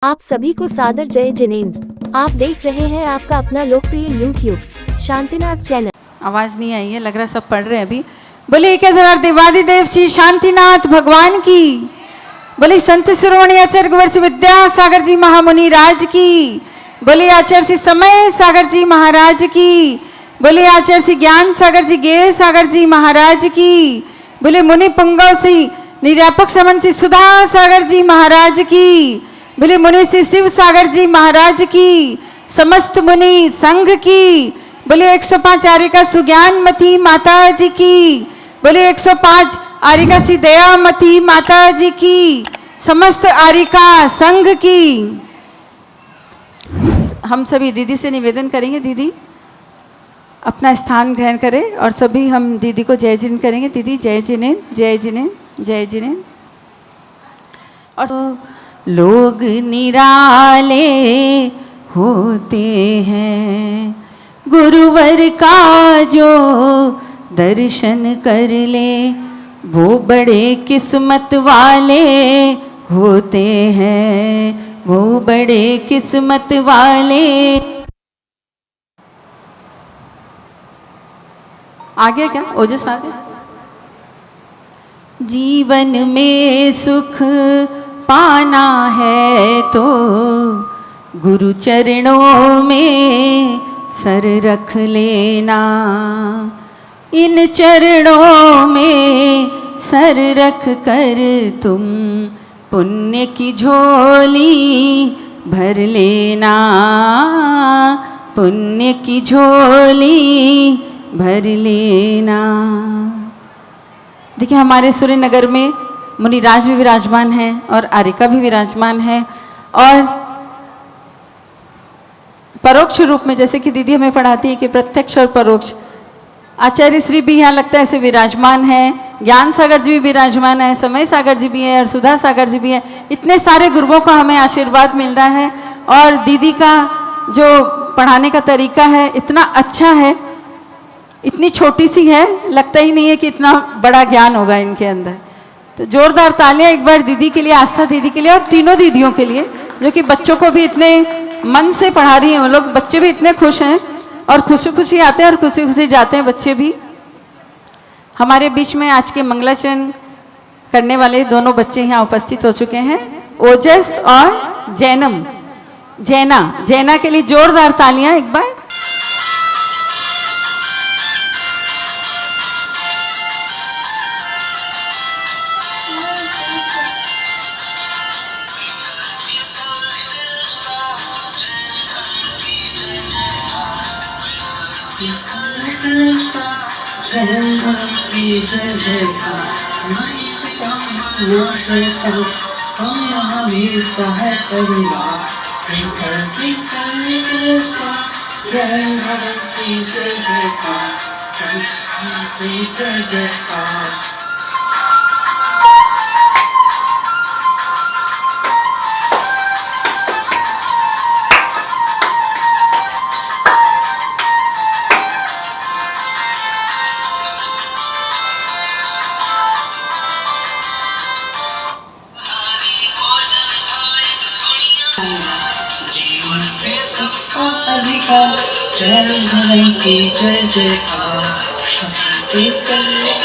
आप सभी को सादर जय जिनेंद्र। आप देख रहे हैं आपका अपना लोकप्रिय यूट्यूब शांतिनाथ चैनल। आवाज नहीं आई है, लग रहा है सब पढ़ रहे हैं अभी। बोले 1000 देवादिदेव श्री शांतिनाथ भगवान की। बोले संत शिरोमणि आचार्य कुंवर श्री विद्यासागर जी महामुनि राज की। बोले आचार्य श्री समय सागर जी महाराज की। बोले आचार्य श्री ज्ञान सागर जी गे सागर जी महाराज की। बोले मुनि पुंगव श्री निर्यापक समन श्री सुधा सागर जी महाराज की। बोले मुनि श्री शिव सागर जी महाराज की। समस्त मुनि संघ की। बोले 105 आरिका सुज्ञान मथी माता जी की। बोले 105 आरिका श्री दयामती माता जी की। समस्त आरिका संघ की। हम सभी दीदी से निवेदन करेंगे, दीदी अपना स्थान ग्रहण करें और सभी हम दीदी को जय जिनेंद्र करेंगे। दीदी जय जिनेंद्र, जय जिनेंद्र, जय जिनेंद्र। और लोग निराले होते हैं, गुरुवर का जो दर्शन कर ले वो बड़े किस्मत वाले होते हैं, वो बड़े किस्मत वाले। आगे क्या ओजस आगे। जीवन में सुख पाना है तो गुरु चरणों में सर रख लेना। इन चरणों में सर रख कर तुम पुण्य की झोली भर लेना, पुण्य की झोली भर लेना। देखिए हमारे सूर्यनगर में मुनिराज भी विराजमान हैं और आरिका भी विराजमान है। और परोक्ष रूप में जैसे कि दीदी हमें पढ़ाती है कि प्रत्यक्ष और परोक्ष, आचार्य श्री भी यहाँ लगता है ऐसे विराजमान है। ज्ञान सागर जी भी विराजमान है, समय सागर जी भी है और सुधा सागर जी भी है। इतने सारे गुरुओं का हमें आशीर्वाद मिल रहा है और दीदी का जो पढ़ाने का तरीका है इतना अच्छा है। इतनी छोटी सी है, लगता ही नहीं है कि इतना बड़ा ज्ञान होगा इनके अंदर। तो जोरदार तालियां एक बार दीदी के लिए, आस्था दीदी के लिए और तीनों दीदियों के लिए जो कि बच्चों को भी इतने मन से पढ़ा रही हैं। वो लोग बच्चे भी इतने खुश हैं और खुशी खुशी आते हैं और खुशी खुशी जाते हैं बच्चे भी। हमारे बीच में आज के मंगलाचरण करने वाले दोनों बच्चे यहाँ उपस्थित हो चुके हैं, ओजस और जैनम। जैना के लिए जोरदार तालियां एक बार। जय की जय जयकार, शांति करने की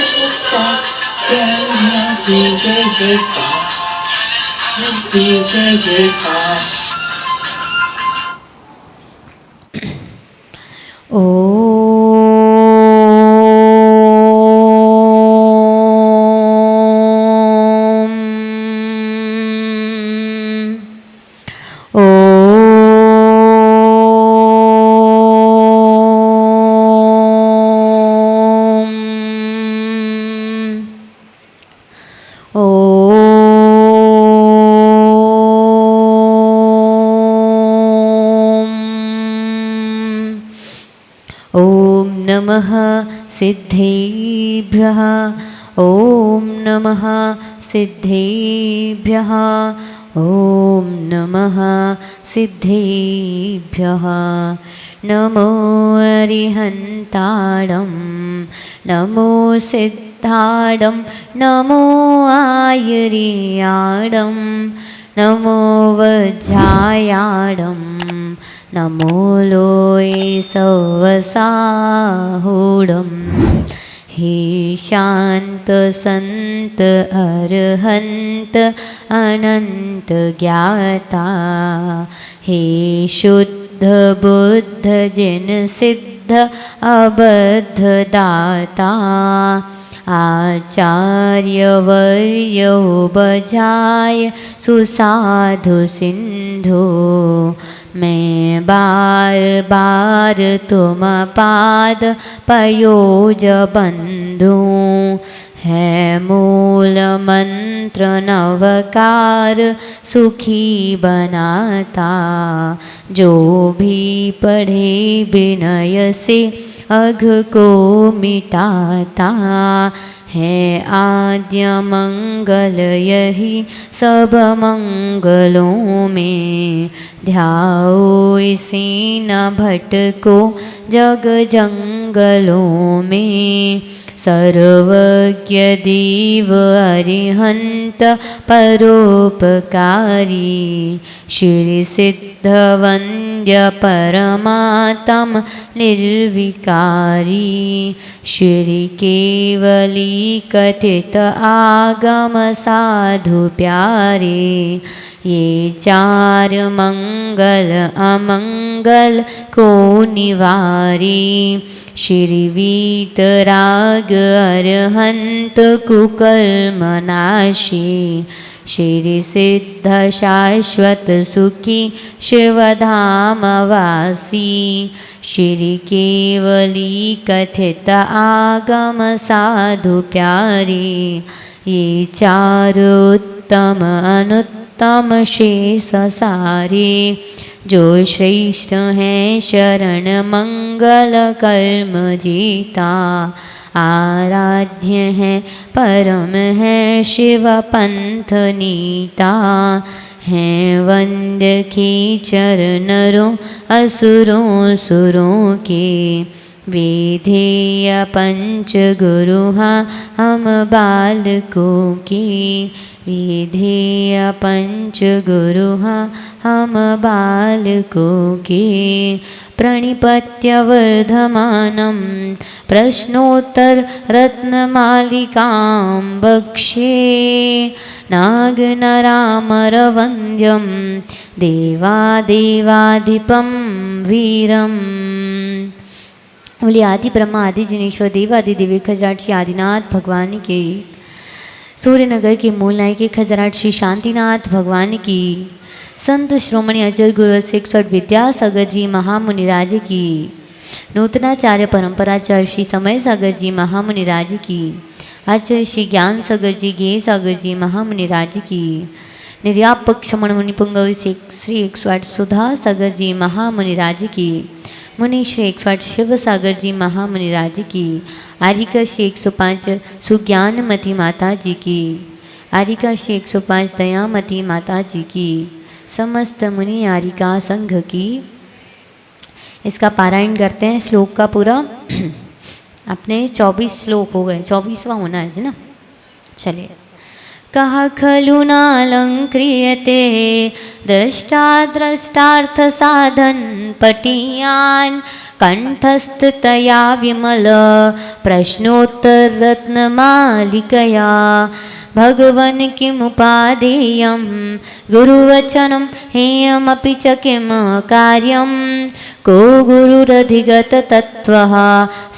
जय जयकार, जय जयकार। नमः सिद्धेभ्यः, ॐ नमः सिद्धेभ्यः, ॐ नमः सिद्धेभ्यः। नमो अरिहन्ताणं, नमो सिद्धाडं, नमो आयर्याडं, नमो वज्रायाडं नमो लोये सवसाहूढं हे शांत संत अरहंत अनंत ज्ञाता हे शुद्ध बुद्ध जिन सिद्ध अबद्ध दाता आचार्य वर्य बजाय सुसाधु सिंधु मैं बार बार तुम पाद पयोज बंधु है मूल मंत्र नवकार सुखी बनाता जो भी पढ़े विनय से अघ को मिटाता है आद्य मंगल यही सब मंगलों में ध्याओ इसी न भटको जग जंगलों में सर्वज्ञ देव अरिहंत परोपकारी श्री सिद्ध वंद्य परमात्म निर्विकारी श्री केवली कथित आगम साधु प्यारे ये चार मंगल अमंगल को निवारी श्री वीतराग अरहंत कुकर्मनाशी श्री सिद्ध शाश्वत सुखी शिवधाम वासी श्री केवली कथित आगम साधु प्यारे ये चार उत्तम अनुत्तम शेष सारे जो श्रेष्ठ हैं शरण मंगल कर्म जीता आराध्य है परम है शिव पंथ नीता हैं वंद्य की चरणरों असुरों सुरों के विधेय पंच गुरु हम बालकों की विधेय पंच गुरु हम बालकों के प्रणिपत्य वर्धमानं प्रश्नोत्तर रत्नमालिकां बक्षे नागनरामरवन्द्यं देवादेवाधिपं वीरम्। बोलिए आदि ब्रह्मा आदि जिनेश्वर देवादि दिव्य खजराट श्री आदिनाथ भगवान की, सूर्यनगर के मूल नायक खजराट श्री शांतिनाथ भगवान की, संत श्रोमणी अजर गुरु 108 विद्यासागर जी महामुनिराज की, नूतनाचार्य परंपराचार्य श्री समय सागर जी महामुनिराज की, आचार्य श्री ज्ञान सागर जी गे सागर जी महामुनिराज की, निर्यापक क्षमण मुनिपुंगव श्री 108 सुधा सागर जी महामुनिराज की, मुनि श्री 108 शिव सागर जी महामुनिराज की, आरिका श्री 105 सुज्ञानमती माता जी की, आरिका श्री 105 दयामती माता जी की, समस्त मुनि आरिका संघ की। इसका पारायण करते हैं श्लोक का पूरा। अपने 24 श्लोक हो गए, 24वां होना है ना। चलिए। कः खलु नालङ्क्रियते द्रष्टार्थ साधन पटीयान् कंठस्थतया विमल प्रश्नोत्तर रत्नमालिकया भगवन् किमुपादेयं गुरुवचनं हेयमपि च किं कार्यं को गुरुरधिगततत्त्वः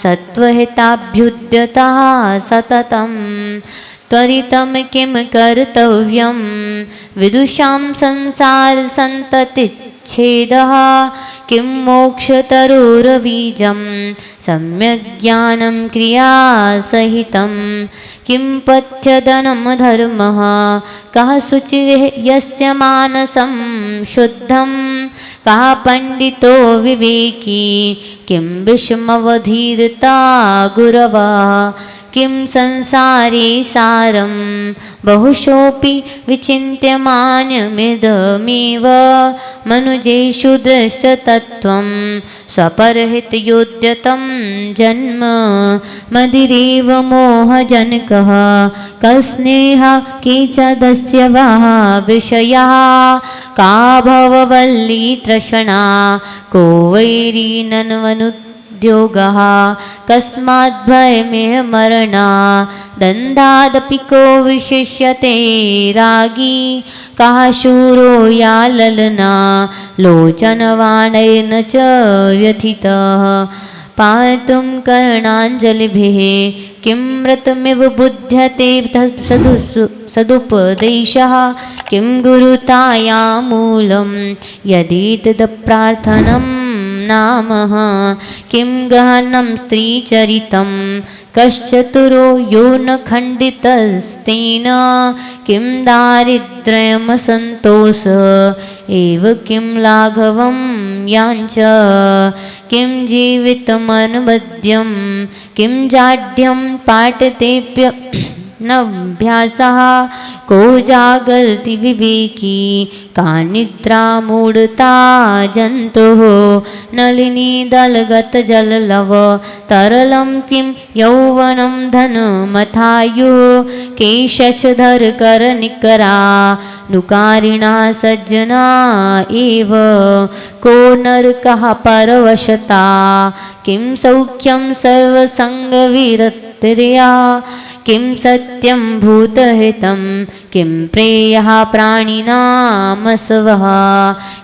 सत्त्वहिताभ्युद्यतः सततम् त्वरितं किं कर्तव्यं विदुषां संसारसन्ततिच्छेदः किं मोक्षतरुरबीजं सम्यक् ज्ञानं क्रियासहितं किं पथ्यदनं धर्मः कः शुचिः यस्य मानसं शुद्धं कः पण्डितो विवेकी किं विषमवधीरता गुरवः किं संसारे सारं बहुशोऽपि विचिन्त्यमानमिदमेव मनुजेषु दृष्टतत्त्वं स्वपरहितयोद्यतं जन्म मदिरेव मोहजनकः कस्नेहा केचिदस्य वा विषयः का भववल्ली तृष्णा को वैरी नन्वनुद्योगः कस्माद्भयमेह मरणा दन्दादपि को विशिष्यते रागी कः शूरो या ललना लोचनवाणैर्न च व्यथितः पातुं कर्णाञ्जलिभिः किं मृतमिव बुध्यते सदुपदेशः किं गुरुतायामूलं यदि नामः किं गहनं स्त्रीचरितं कश्चतुरो यो न खण्डितस्तेन किं दारिद्र्यमसन्तोष एव किं लाघवं याञ्च किं जीवितमनवद्यं किं जाड्यं पाठतेऽप्य नभ्यासः को जागर्ति विवेकी का निद्रा मूढता जन्तुः नलिनी दलगतजललव तरलं किं यौवनं धनमथायुः केशशधरकरनिकरा नुकारिणा सज्जना एव को नरकः परवशता किं सौख्यं सर्वसङ्गविरतिर्या किं सत्यं भूतहितं किं प्रेयः प्राणिनामसवः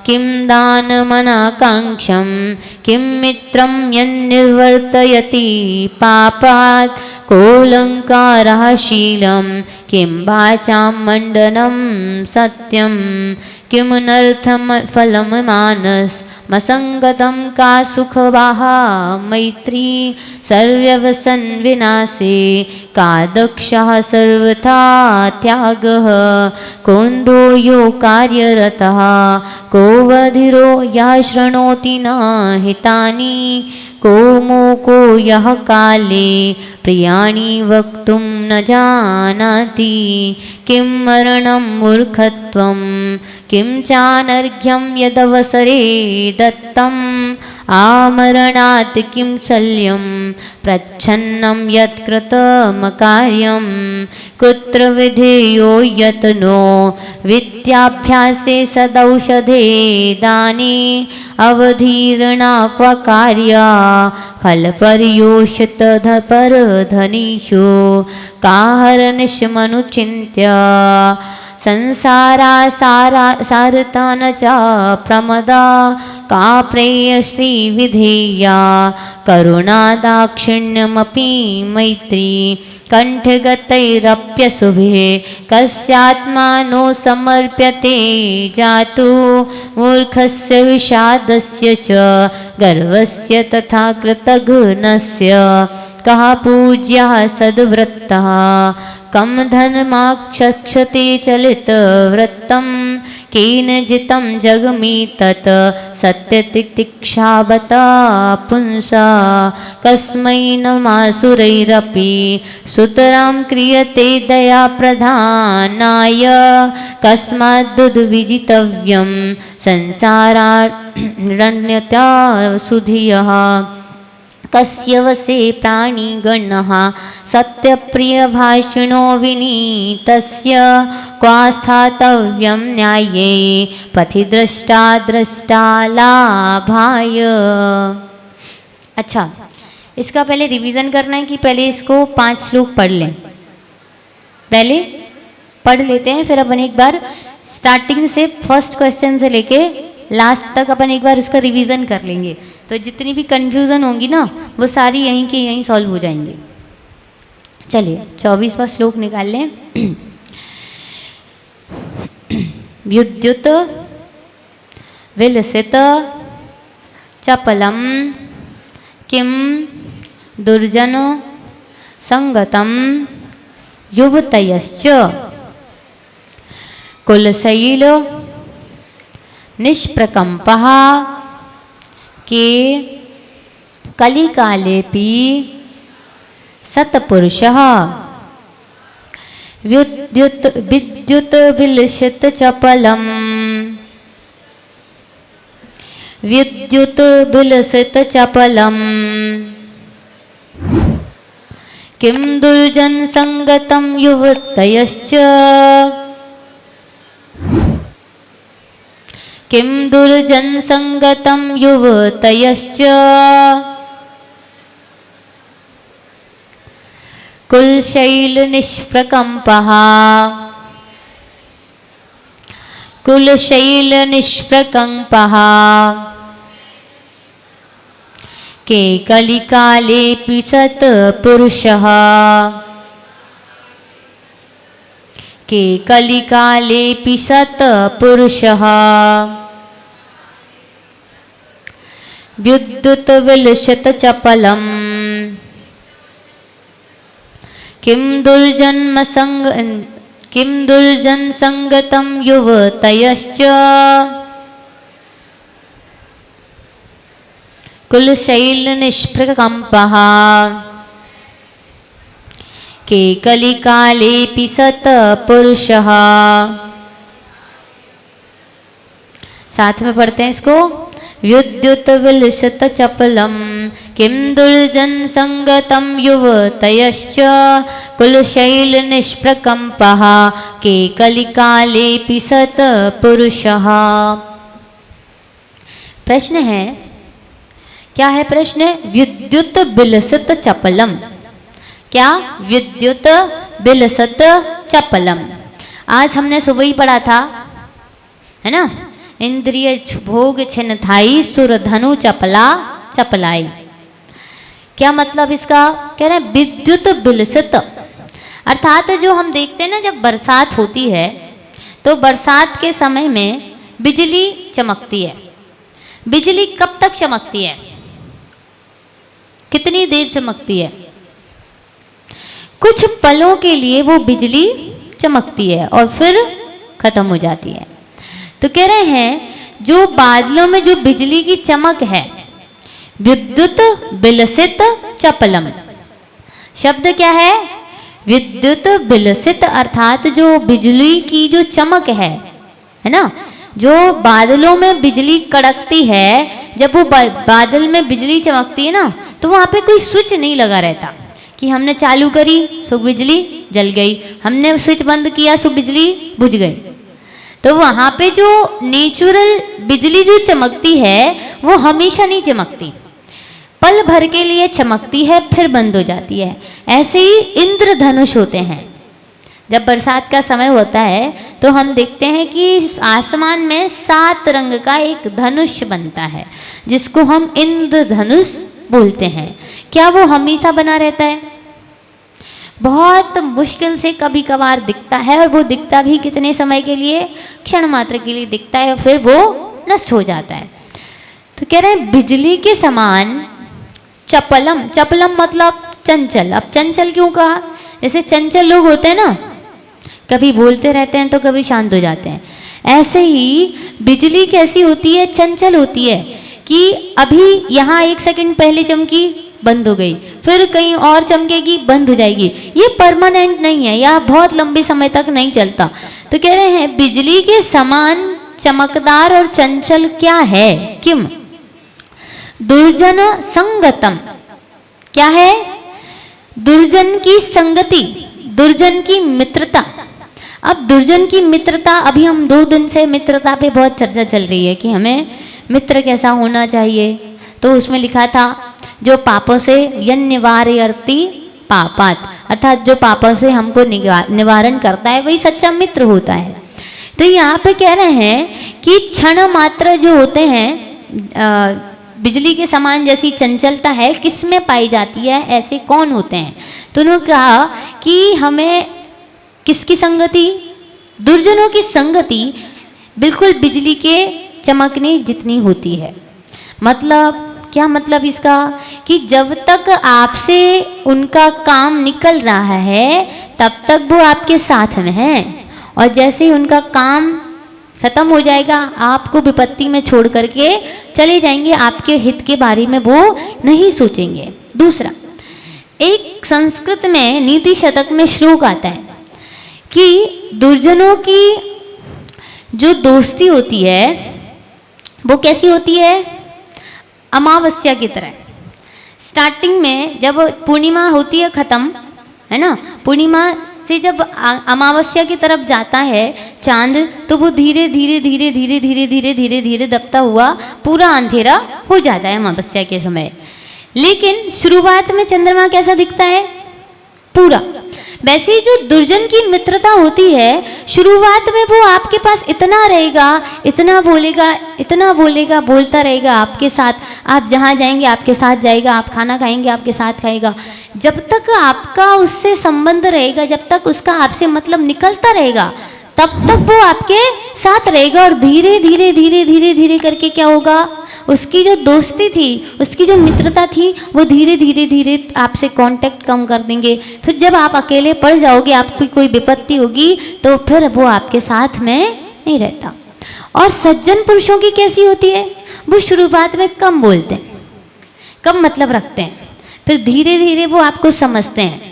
किं दानमनाकाङ्क्षं किं मित्रं यन्निर्वर्तयति पापात् कोऽलङ्कारः शीलं किं वाचां मण्डनं सत्यं किमनर्थं फलं मानसमसङ्गतं का सुखवाहा मैत्री सर्वव्यसनविनाशे का दक्षः सर्वथा त्यागः कोऽन्धो यो कार्यरतः को बधिरो यः शृणोति न हितानि को मूको यः काले प्रियाणि वक्तुं न जानाति किं मरणं मूर्खत्वं किं चानर्घ्यं यदवसरे दत्तम् आमरणात् किं शल्यं प्रच्छन्नं यत्कृतमकार्यं कुत्र विधेयो यत्नो विद्याभ्यासे सदौषधे दाने अवधीर्णा क्व कार्या खलपर्योषितधपरधनीषु काहरनिशमनुचिन्त्य संसारा सारता न च प्रमदा का प्रेयसी विधेया करुणा दाक्षिण्यमपि मैत्री कंठगतैरप्यशुभे कस्यात्मानो समर्प्यते जातु मूर्खस्य विषादस्य च गर्वस्य तथा कृतघ्नस्य कः पूज्यः सद्वृत्तः कम धनमाक्षक्षते चलितवृत्तं केन जितं जगमि तत् सत्यतितिक्षावता पुंसा कस्मै नमासुरैरपि सुतरां क्रियते दया प्रधानाय कस्माद्दुद्विजितव्यं संसारारण्यता सुधियः कस्य वसे प्राणिगणः सत्यप्रियभाषिणो विनीतस्य क्वा स्थातव्यं न्याये पथि द्रष्टा लाभाय। अच्छा, इसका पहले रिवीजन करना है कि पहले इसको 5 श्लोक पढ़ लें। पहले पढ़ लेते हैं, फिर अपन एक बार स्टार्टिंग से फर्स्ट क्वेश्चन से लेके लास्ट तक अपन एक बार इसका रिवीजन कर लेंगे। तो जितनी भी कन्फ्यूज़न होंगी ना वो सारी यहीं के यहीं सॉल्व हो जाएंगे। चलिए 24वां श्लोक निकाल लें। व्युद्युत विलसित चपलम किम दुर्जन संगतम युवतयश्च कुलशैल निष्प्रकंपः के कलिकालेपि सत्पुरुषः विद्युत विलसित चपलम् विद्युत विलसित चपलम् किं दुर्जन संगतं युवतयश्च किं दुर्जन संगतं युवतयश्च कुलशैल निष्प्रकम्पः कुलशैल निष्प्रकम्पः के कलिकालेऽपि सत्पुरुषः के कलिकालेऽपि सत्पुरुषः विद्युत विलसित चपलम् किं दुर्जन संगतं युवतयश्च कुलशैल निष्प्रकम्पः के कलिकालेऽपि सत्पुरुषः। साथ में पढ़ते हैं इसको। विद्युत विलसित चपलम् किं दुर्जन संगतं युवतयश्च कुलशैल निष्प्रकम्पः के कलिकालेऽपि सत्पुरुषः। प्रश्न है, क्या है प्रश्न? विद्युत विलसित चपलम्। क्या? विद्युत विलसित चपलम्। आज हमने सुबह ही पढ़ा था, है ना? इंद्रिय भोग छिन्न थाई सुर धनु चपला चपलाई। क्या मतलब इसका? कह रहे हैं विद्युत विलसित, अर्थात जो हम देखते हैं ना, जब बरसात होती है तो बरसात के समय में बिजली चमकती है। बिजली कब तक चमकती है? कितनी देर चमकती है? कुछ पलों के लिए वो बिजली चमकती है और फिर खत्म हो जाती है। तो कह रहे हैं जो बादलों में जो बिजली की चमक है, विद्युत विलसित चपलम्। शब्द क्या है? विद्युत विलसित, अर्थात जो बिजली की जो चमक है ना, जो बादलों में बिजली कड़कती है, जब वो बादल में बिजली चमकती है ना, तो वहाँ पे कोई स्विच नहीं लगा रहता कि हमने चालू करी सो बिजली जल गई, हमने स्विच बंद किया सो बिजली बुझ गई। तो वहाँ पे जो नेचुरल बिजली जो चमकती है वो हमेशा नहीं चमकती, पल भर के लिए चमकती है फिर बंद हो जाती है। ऐसे ही इंद्रधनुष होते हैं। जब बरसात का समय होता है तो हम देखते हैं कि आसमान में 7 रंग का एक धनुष बनता है, जिसको हम इंद्रधनुष बोलते हैं। क्या वो हमेशा बना रहता है? बहुत मुश्किल से कभी कभार दिखता है, और वो दिखता भी कितने समय के लिए? क्षण मात्र के लिए दिखता है, फिर वो नष्ट हो जाता है। तो कह रहे हैं बिजली के समान चपलम्। चपलम् मतलब चंचल। अब चंचल क्यों कहा? जैसे चंचल लोग होते हैं ना, कभी बोलते रहते हैं तो कभी शांत हो जाते हैं। ऐसे ही बिजली कैसी होती है? चंचल होती है कि अभी यहाँ 1 सेकंड पहले चमकी, बंद हो गई, फिर कहीं और चमकेगी, बंद हो जाएगी। ये परमानेंट नहीं है, यह बहुत लंबे समय तक नहीं चलता। तो कह रहे हैं बिजली के समान चमकदार और चंचल क्या है? किम दुर्जन संगतम। क्या है? दुर्जन की संगति, दुर्जन की मित्रता। अब दुर्जन की मित्रता, अभी हम 2 दिन से मित्रता पे बहुत चर्चा चल रही है कि हमें मित्र कैसा होना चाहिए। तो उसमें लिखा था जो पापों से यन्निवारयति पापात्, अर्थात जो पापों से हमको निवारण करता है वही सच्चा मित्र होता है। तो यहाँ पे कह रहे हैं कि क्षण मात्र जो होते हैं, बिजली के समान जैसी चंचलता है, किस में पाई जाती है? ऐसे कौन होते हैं? तो उन्होंने कहा कि हमें किसकी संगति? दुर्जनों की संगति बिल्कुल बिजली के चमकने जितनी होती है। मतलब क्या मतलब इसका? कि जब तक आपसे उनका काम निकल रहा है तब तक वो आपके साथ में हैं, और जैसे ही उनका काम खत्म हो जाएगा आपको विपत्ति में छोड़ करके चले जाएंगे, आपके हित के बारे में वो नहीं सोचेंगे। दूसरा, एक संस्कृत में नीति शतक में श्लोक आता है कि दुर्जनों की जो दोस्ती होती है वो कैसी होती है, अमावस्या की तरह। स्टार्टिंग में जब पूर्णिमा होती है ख़त्म, है ना, पूर्णिमा से जब अमावस्या की तरफ जाता है चांद, तो वो धीरे धीरे धीरे धीरे धीरे धीरे धीरे धीरे दबता हुआ पूरा अंधेरा हो जाता है अमावस्या के समय। लेकिन शुरुआत में चंद्रमा कैसा दिखता है, पूरा। वैसे ही जो दुर्जन की मित्रता होती है, शुरुआत में वो आपके पास इतना रहेगा, इतना बोलेगा, बोलता रहेगा आपके साथ। आप जहाँ जाएंगे आपके साथ जाएगा, आप खाना खाएंगे आपके साथ खाएगा। जब तक आपका उससे संबंध रहेगा, जब तक उसका आपसे मतलब निकलता रहेगा, तब तक वो आपके साथ रहेगा। और धीरे धीरे धीरे धीरे धीरे करके क्या होगा, उसकी जो दोस्ती थी, उसकी जो मित्रता थी, वो धीरे धीरे धीरे आपसे कांटेक्ट कम कर देंगे। फिर जब आप अकेले पड़ जाओगे, आपकी कोई विपत्ति होगी, तो फिर वो आपके साथ में नहीं रहता। और सज्जन पुरुषों की कैसी होती है, वो शुरुआत में कम बोलते हैं, कम मतलब रखते हैं, फिर धीरे धीरे वो आपको समझते हैं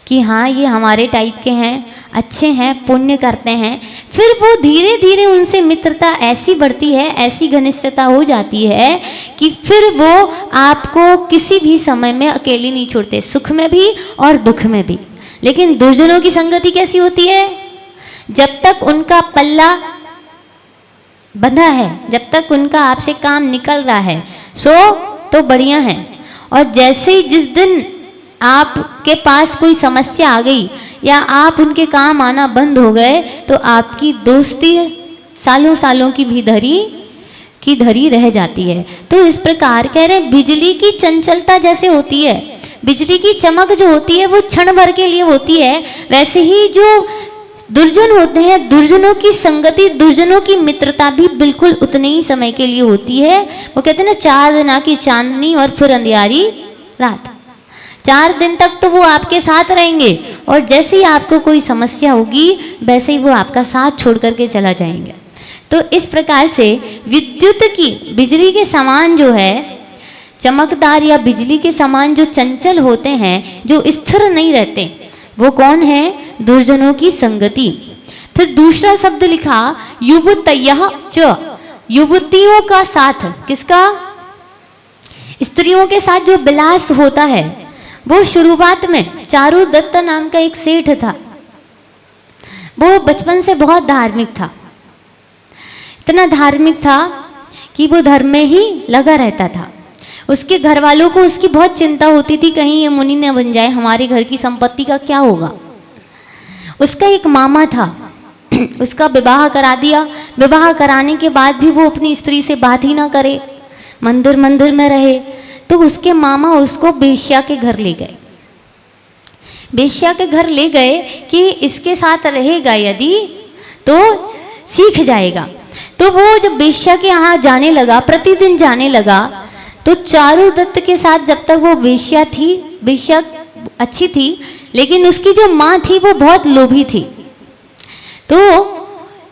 कि हाँ ये हमारे टाइप के हैं, अच्छे हैं, पुण्य करते हैं। फिर वो धीरे धीरे उनसे मित्रता ऐसी बढ़ती है, ऐसी घनिष्ठता हो जाती है कि फिर वो आपको किसी भी समय में अकेले नहीं छोड़ते, सुख में भी और दुख में भी। लेकिन दुर्जनों की संगति कैसी होती है, जब तक उनका पल्ला बंधा है, जब तक उनका आपसे काम निकल रहा है, सो तो बढ़िया है। और जैसे ही जिस दिन आपके पास कोई समस्या आ गई या आप उनके काम आना बंद हो गए, तो आपकी दोस्ती सालों सालों की भी धरी रह जाती है। तो इस प्रकार कह रहे हैं, बिजली की चंचलता जैसे होती है, बिजली की चमक जो होती है वो क्षण भर के लिए होती है, वैसे ही जो दुर्जन होते हैं, दुर्जनों की संगति, दुर्जनों की मित्रता भी बिल्कुल उतने ही समय के लिए होती है। वो कहते हैं ना, 4 दिन की चांदनी और फिर अंधियारी रात। 4 दिन तक तो वो आपके साथ रहेंगे, और जैसे ही आपको कोई समस्या होगी वैसे ही वो आपका साथ छोड़ करके चला जाएंगे। तो इस प्रकार से विद्युत की, बिजली के समान जो है चमकदार, या बिजली के समान जो चंचल होते हैं, जो स्थिर नहीं रहते, वो कौन है, दुर्जनों की संगति। फिर दूसरा शब्द लिखा, युवतयः च, युवतियों का साथ। किसका, स्त्रियों के साथ जो विलास होता है। वो शुरुआत में चारुदत्त नाम का एक सेठ था, वो बचपन से बहुत धार्मिक था, इतना धार्मिक था कि वो धर्म में ही लगा रहता था। उसके घर वालों को उसकी बहुत चिंता होती थी, कहीं ये मुनि न बन जाए, हमारे घर की संपत्ति का क्या होगा। उसका एक मामा था, उसका विवाह करा दिया। विवाह कराने के बाद भी वो अपनी स्त्री से बात ही ना करे, मंदिर में रहे। तो उसके मामा उसको बेश्या के घर ले गए। बेश्या के घर ले गए कि इसके साथ रहेगा यदि तो सीख जाएगा। तो वो जब बेश्या के यहाँ जाने लगा, प्रतिदिन जाने लगा, तो चारुदत्त के साथ जब तक वो बेश्या थी, बेश्या अच्छी थी, लेकिन उसकी जो माँ थी वो बहुत लोभी थी। तो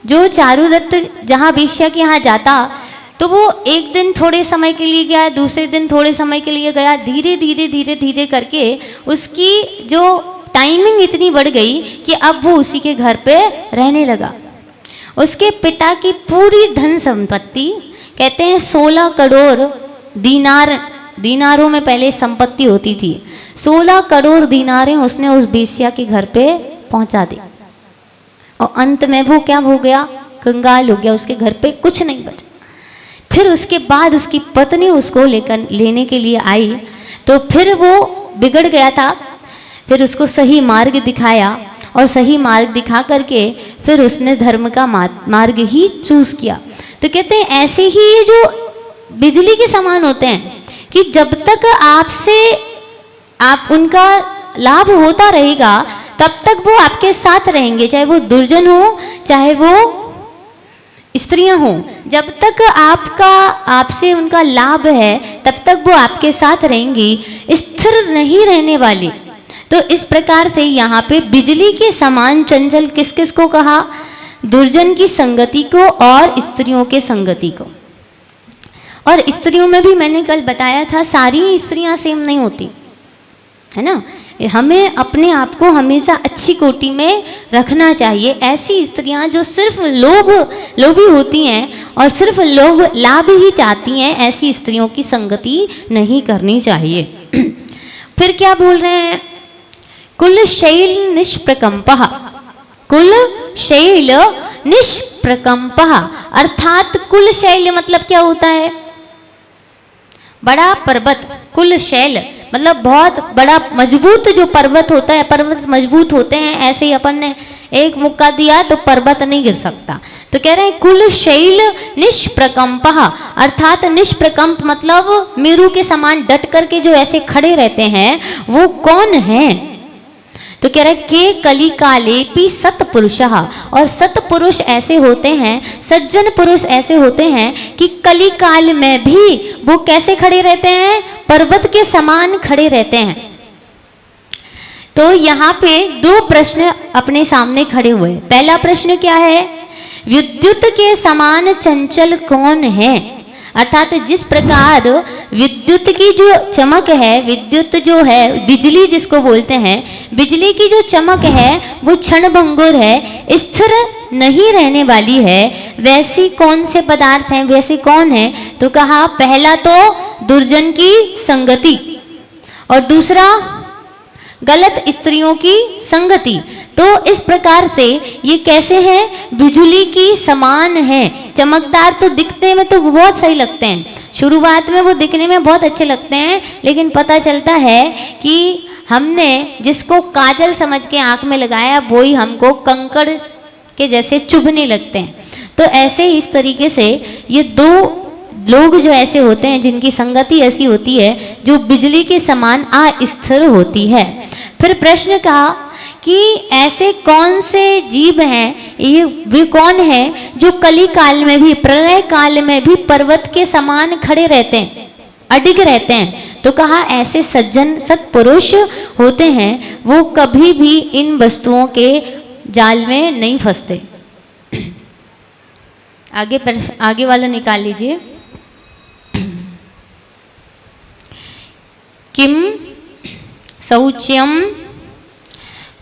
जो चारुदत्त जहाँ बेश्या के यहाँ जाता, तो वो एक दिन थोड़े समय के लिए गया, दूसरे दिन थोड़े समय के लिए गया, धीरे धीरे करके उसकी जो टाइमिंग इतनी बढ़ गई कि अब वो उसी के घर पे रहने लगा। उसके पिता की पूरी धन संपत्ति, कहते हैं 16 करोड़ दीनारों में पहले संपत्ति होती थी, 16 करोड़ दीनारें उसने उस बेश्या के घर पे पहुंचा दी। और अंत में वो क्या हो गया, कंगाल हो गया, उसके घर पे कुछ नहीं बचा। फिर उसके बाद उसकी पत्नी उसको लेने के लिए आई, तो फिर वो बिगड़ गया था। फिर उसको सही मार्ग दिखाया, और सही मार्ग दिखा करके फिर उसने धर्म का मार्ग ही चूज किया। तो कहते हैं ऐसे ही ये जो बिजली के समान होते हैं कि जब तक आप उनका लाभ होता रहेगा, तब तक वो आपके साथ रहेंगे, चाहे वो दुर्जन हो चाहे वो स्त्रियां हों। जब तक आपसे उनका लाभ है, तब तक वो आपके साथ रहेंगी, स्थिर नहीं रहने वाली। तो इस प्रकार से यहाँ पे बिजली के समान चंचल किस किस को कहा, दुर्जन की संगति को और स्त्रियों के संगति को। और स्त्रियों में भी मैंने कल बताया था, सारी स्त्रियां सेम नहीं होती, है ना। हमें अपने आप को हमेशा अच्छी कोटि में रखना चाहिए। ऐसी स्त्रियां जो सिर्फ लोभी होती हैं और सिर्फ लाभ ही चाहती हैं, ऐसी स्त्रियों की संगति नहीं करनी चाहिए। फिर क्या बोल रहे हैं, कुल शैल निष्प्रकंपः, कुल शैल निष्प्रकंपः, अर्थात कुल शैल मतलब क्या होता है, बड़ा पर्वत। कुल शैल मतलब बहुत बड़ा मजबूत जो पर्वत होता है, पर्वत मजबूत होते हैं, ऐसे ही अपन ने एक मुक्का दिया तो पर्वत नहीं गिर सकता। तो कह रहे हैं कुल शैल निष्प्रकंपः, अर्थात निष्प्रकंप मतलब मेरू के समान डट करके जो ऐसे खड़े रहते हैं वो कौन है। तो कह रहे के कली कालेपि सत्पुरुषः, और सत्पुरुष ऐसे होते हैं, सज्जन पुरुष ऐसे होते हैं कि कली काल में भी वो कैसे खड़े रहते हैं, पर्वत के समान खड़े रहते हैं। तो यहाँ पे दो प्रश्न अपने सामने खड़े हुए। पहला प्रश्न क्या है, विद्युत के समान चंचल कौन है, अर्थात जिस प्रकार विद्युत की जो चमक है, विद्युत जो है बिजली जिसको बोलते हैं, बिजली की जो चमक है वो क्षणभंगुर है, स्थिर नहीं रहने वाली है, वैसी कौन से पदार्थ हैं, वैसी कौन है। तो कहा पहला तो दुर्जन की संगति और दूसरा गलत स्त्रियों की संगति। तो इस प्रकार से ये कैसे हैं, बिजली की समान है, चमकदार। तो दिखने में तो बहुत सही लगते हैं, शुरुआत में वो दिखने में बहुत अच्छे लगते हैं, लेकिन पता चलता है कि हमने जिसको काजल समझ के आंख में लगाया वो ही हमको कंकड़ के जैसे चुभने लगते हैं। तो ऐसे ही इस तरीके से ये दो लोग जो ऐसे होते हैं जिनकी संगति ऐसी होती है जो बिजली के समान अस्थिर होती है। फिर प्रश्न कहा कि ऐसे कौन से जीव हैं, ये वे कौन है जो कली काल में भी, प्रलय काल में भी पर्वत के समान खड़े रहते हैं, अडिग रहते हैं। तो कहा ऐसे सज्जन सत्पुरुष होते हैं, वो कभी भी इन वस्तुओं के जाल में नहीं फंसते। आगे वाला निकाल लीजिए। किम शौच्यम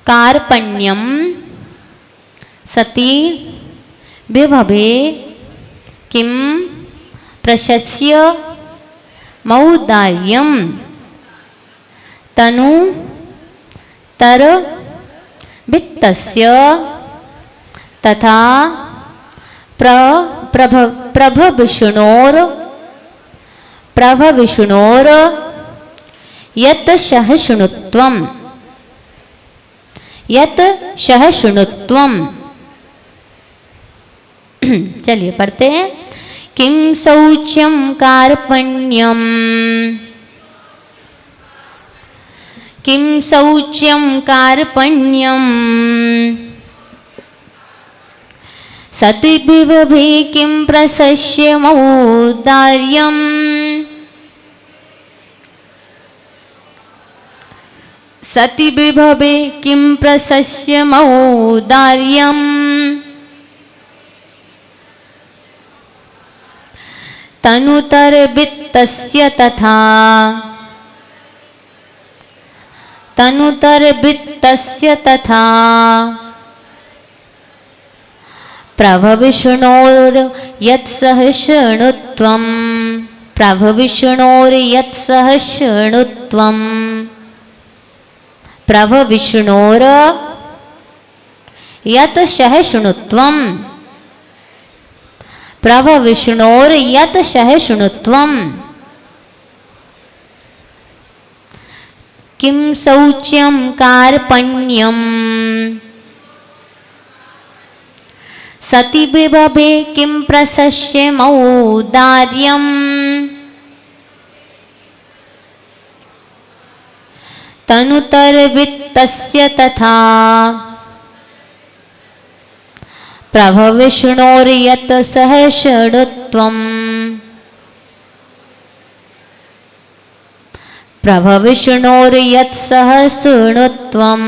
कार्पण्यम सती विभवे किम प्रशस्य मौदार्यम तनु तर वित्तस्य तथा प्रभविष्णोर यत् सहिष्णुत्वम, यत् सहिष्णुत्वम। चलिए पढ़ते हैं। किं शौच्यम कार्पण्यम, किं शौच्यम कार्पण्यम सति विभवे किं प्रशस्य मौदार्यम, सति विभवे किं प्रशस्य मौदार्यम तनुतर वित्तस्य तथा, तनुतर वित्तस्य तथा प्रभविष्णोर यत् सहिष्णुत्वम, प्रभविष्णोर यत् सहिष्णुत्वम, प्रभविष्णोर यत् सहिष्णुत्वम, प्रभविष्णोर यत् सहिष्णुत्वम। किं शौच्यम कार्पण्यम सति विभवे किं प्रशस्य मौदार्यम तनुतर वित्तस्य तथा प्रभविष्णोर यत् सहिष्णुत्वम, प्रभविष्णोर यत् सहिष्णुत्वम।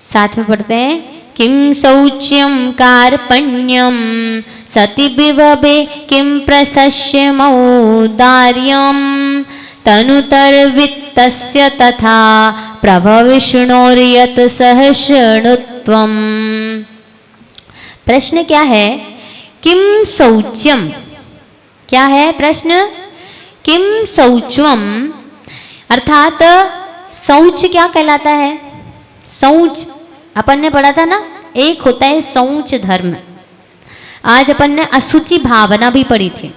साथ में पढ़ते हैं। किं शौच्यं कार्पण्यं सति विभवे किं प्रशस्यमौदार्यं तनुतर्वित्तस्य तथा प्रभविष्णोर्यत् सहिष्णुत्वम्। प्रश्न क्या है? किं शौच्यम, क्या है प्रश्न? किं शौचम अर्थात शौच क्या कहलाता है? शौच अपन ने पढ़ा था ना, एक होता है शौच धर्म, आज अपन ने अशुचि भावना भी पढ़ी थी,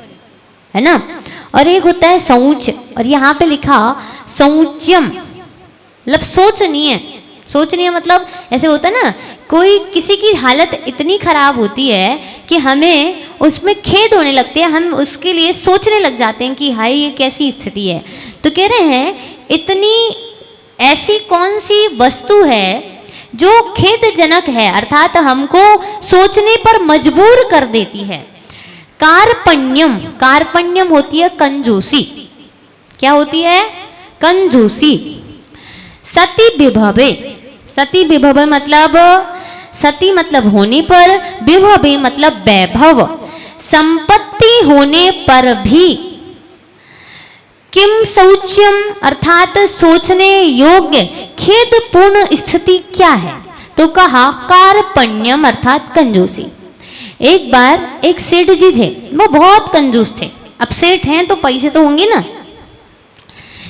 है ना, और एक होता है शौच, और यहाँ पे लिखा शौच्यम मतलब सोचनीय। सोचनीय मतलब ऐसे होता है ना, कोई किसी की हालत इतनी खराब होती है कि हमें उसमें खेद होने लगती है, हम उसके लिए सोचने लग जाते हैं कि हाय ये कैसी स्थिति है। तो कह रहे हैं इतनी ऐसी कौन सी वस्तु है जो खेदजनक है, अर्थात हमको सोचने पर मजबूर कर देती है। कार्पण्यम, कार्पण्यम होती है कंजूसी। क्या होती है? कंजूसी। सती विभवे, सती विभवे मतलब सती मतलब होने पर, विभवे मतलब वैभव, संपत्ति होने पर भी। किम शौच्यम अर्थात सोचने योग्य खेदपूर्ण स्थिति क्या है? तो कहा कार्पण्यम अर्थात कंजूसी। एक बार एक सेठ जी थे, वो बहुत कंजूस थे। अब सेठ हैं तो पैसे तो होंगे ना।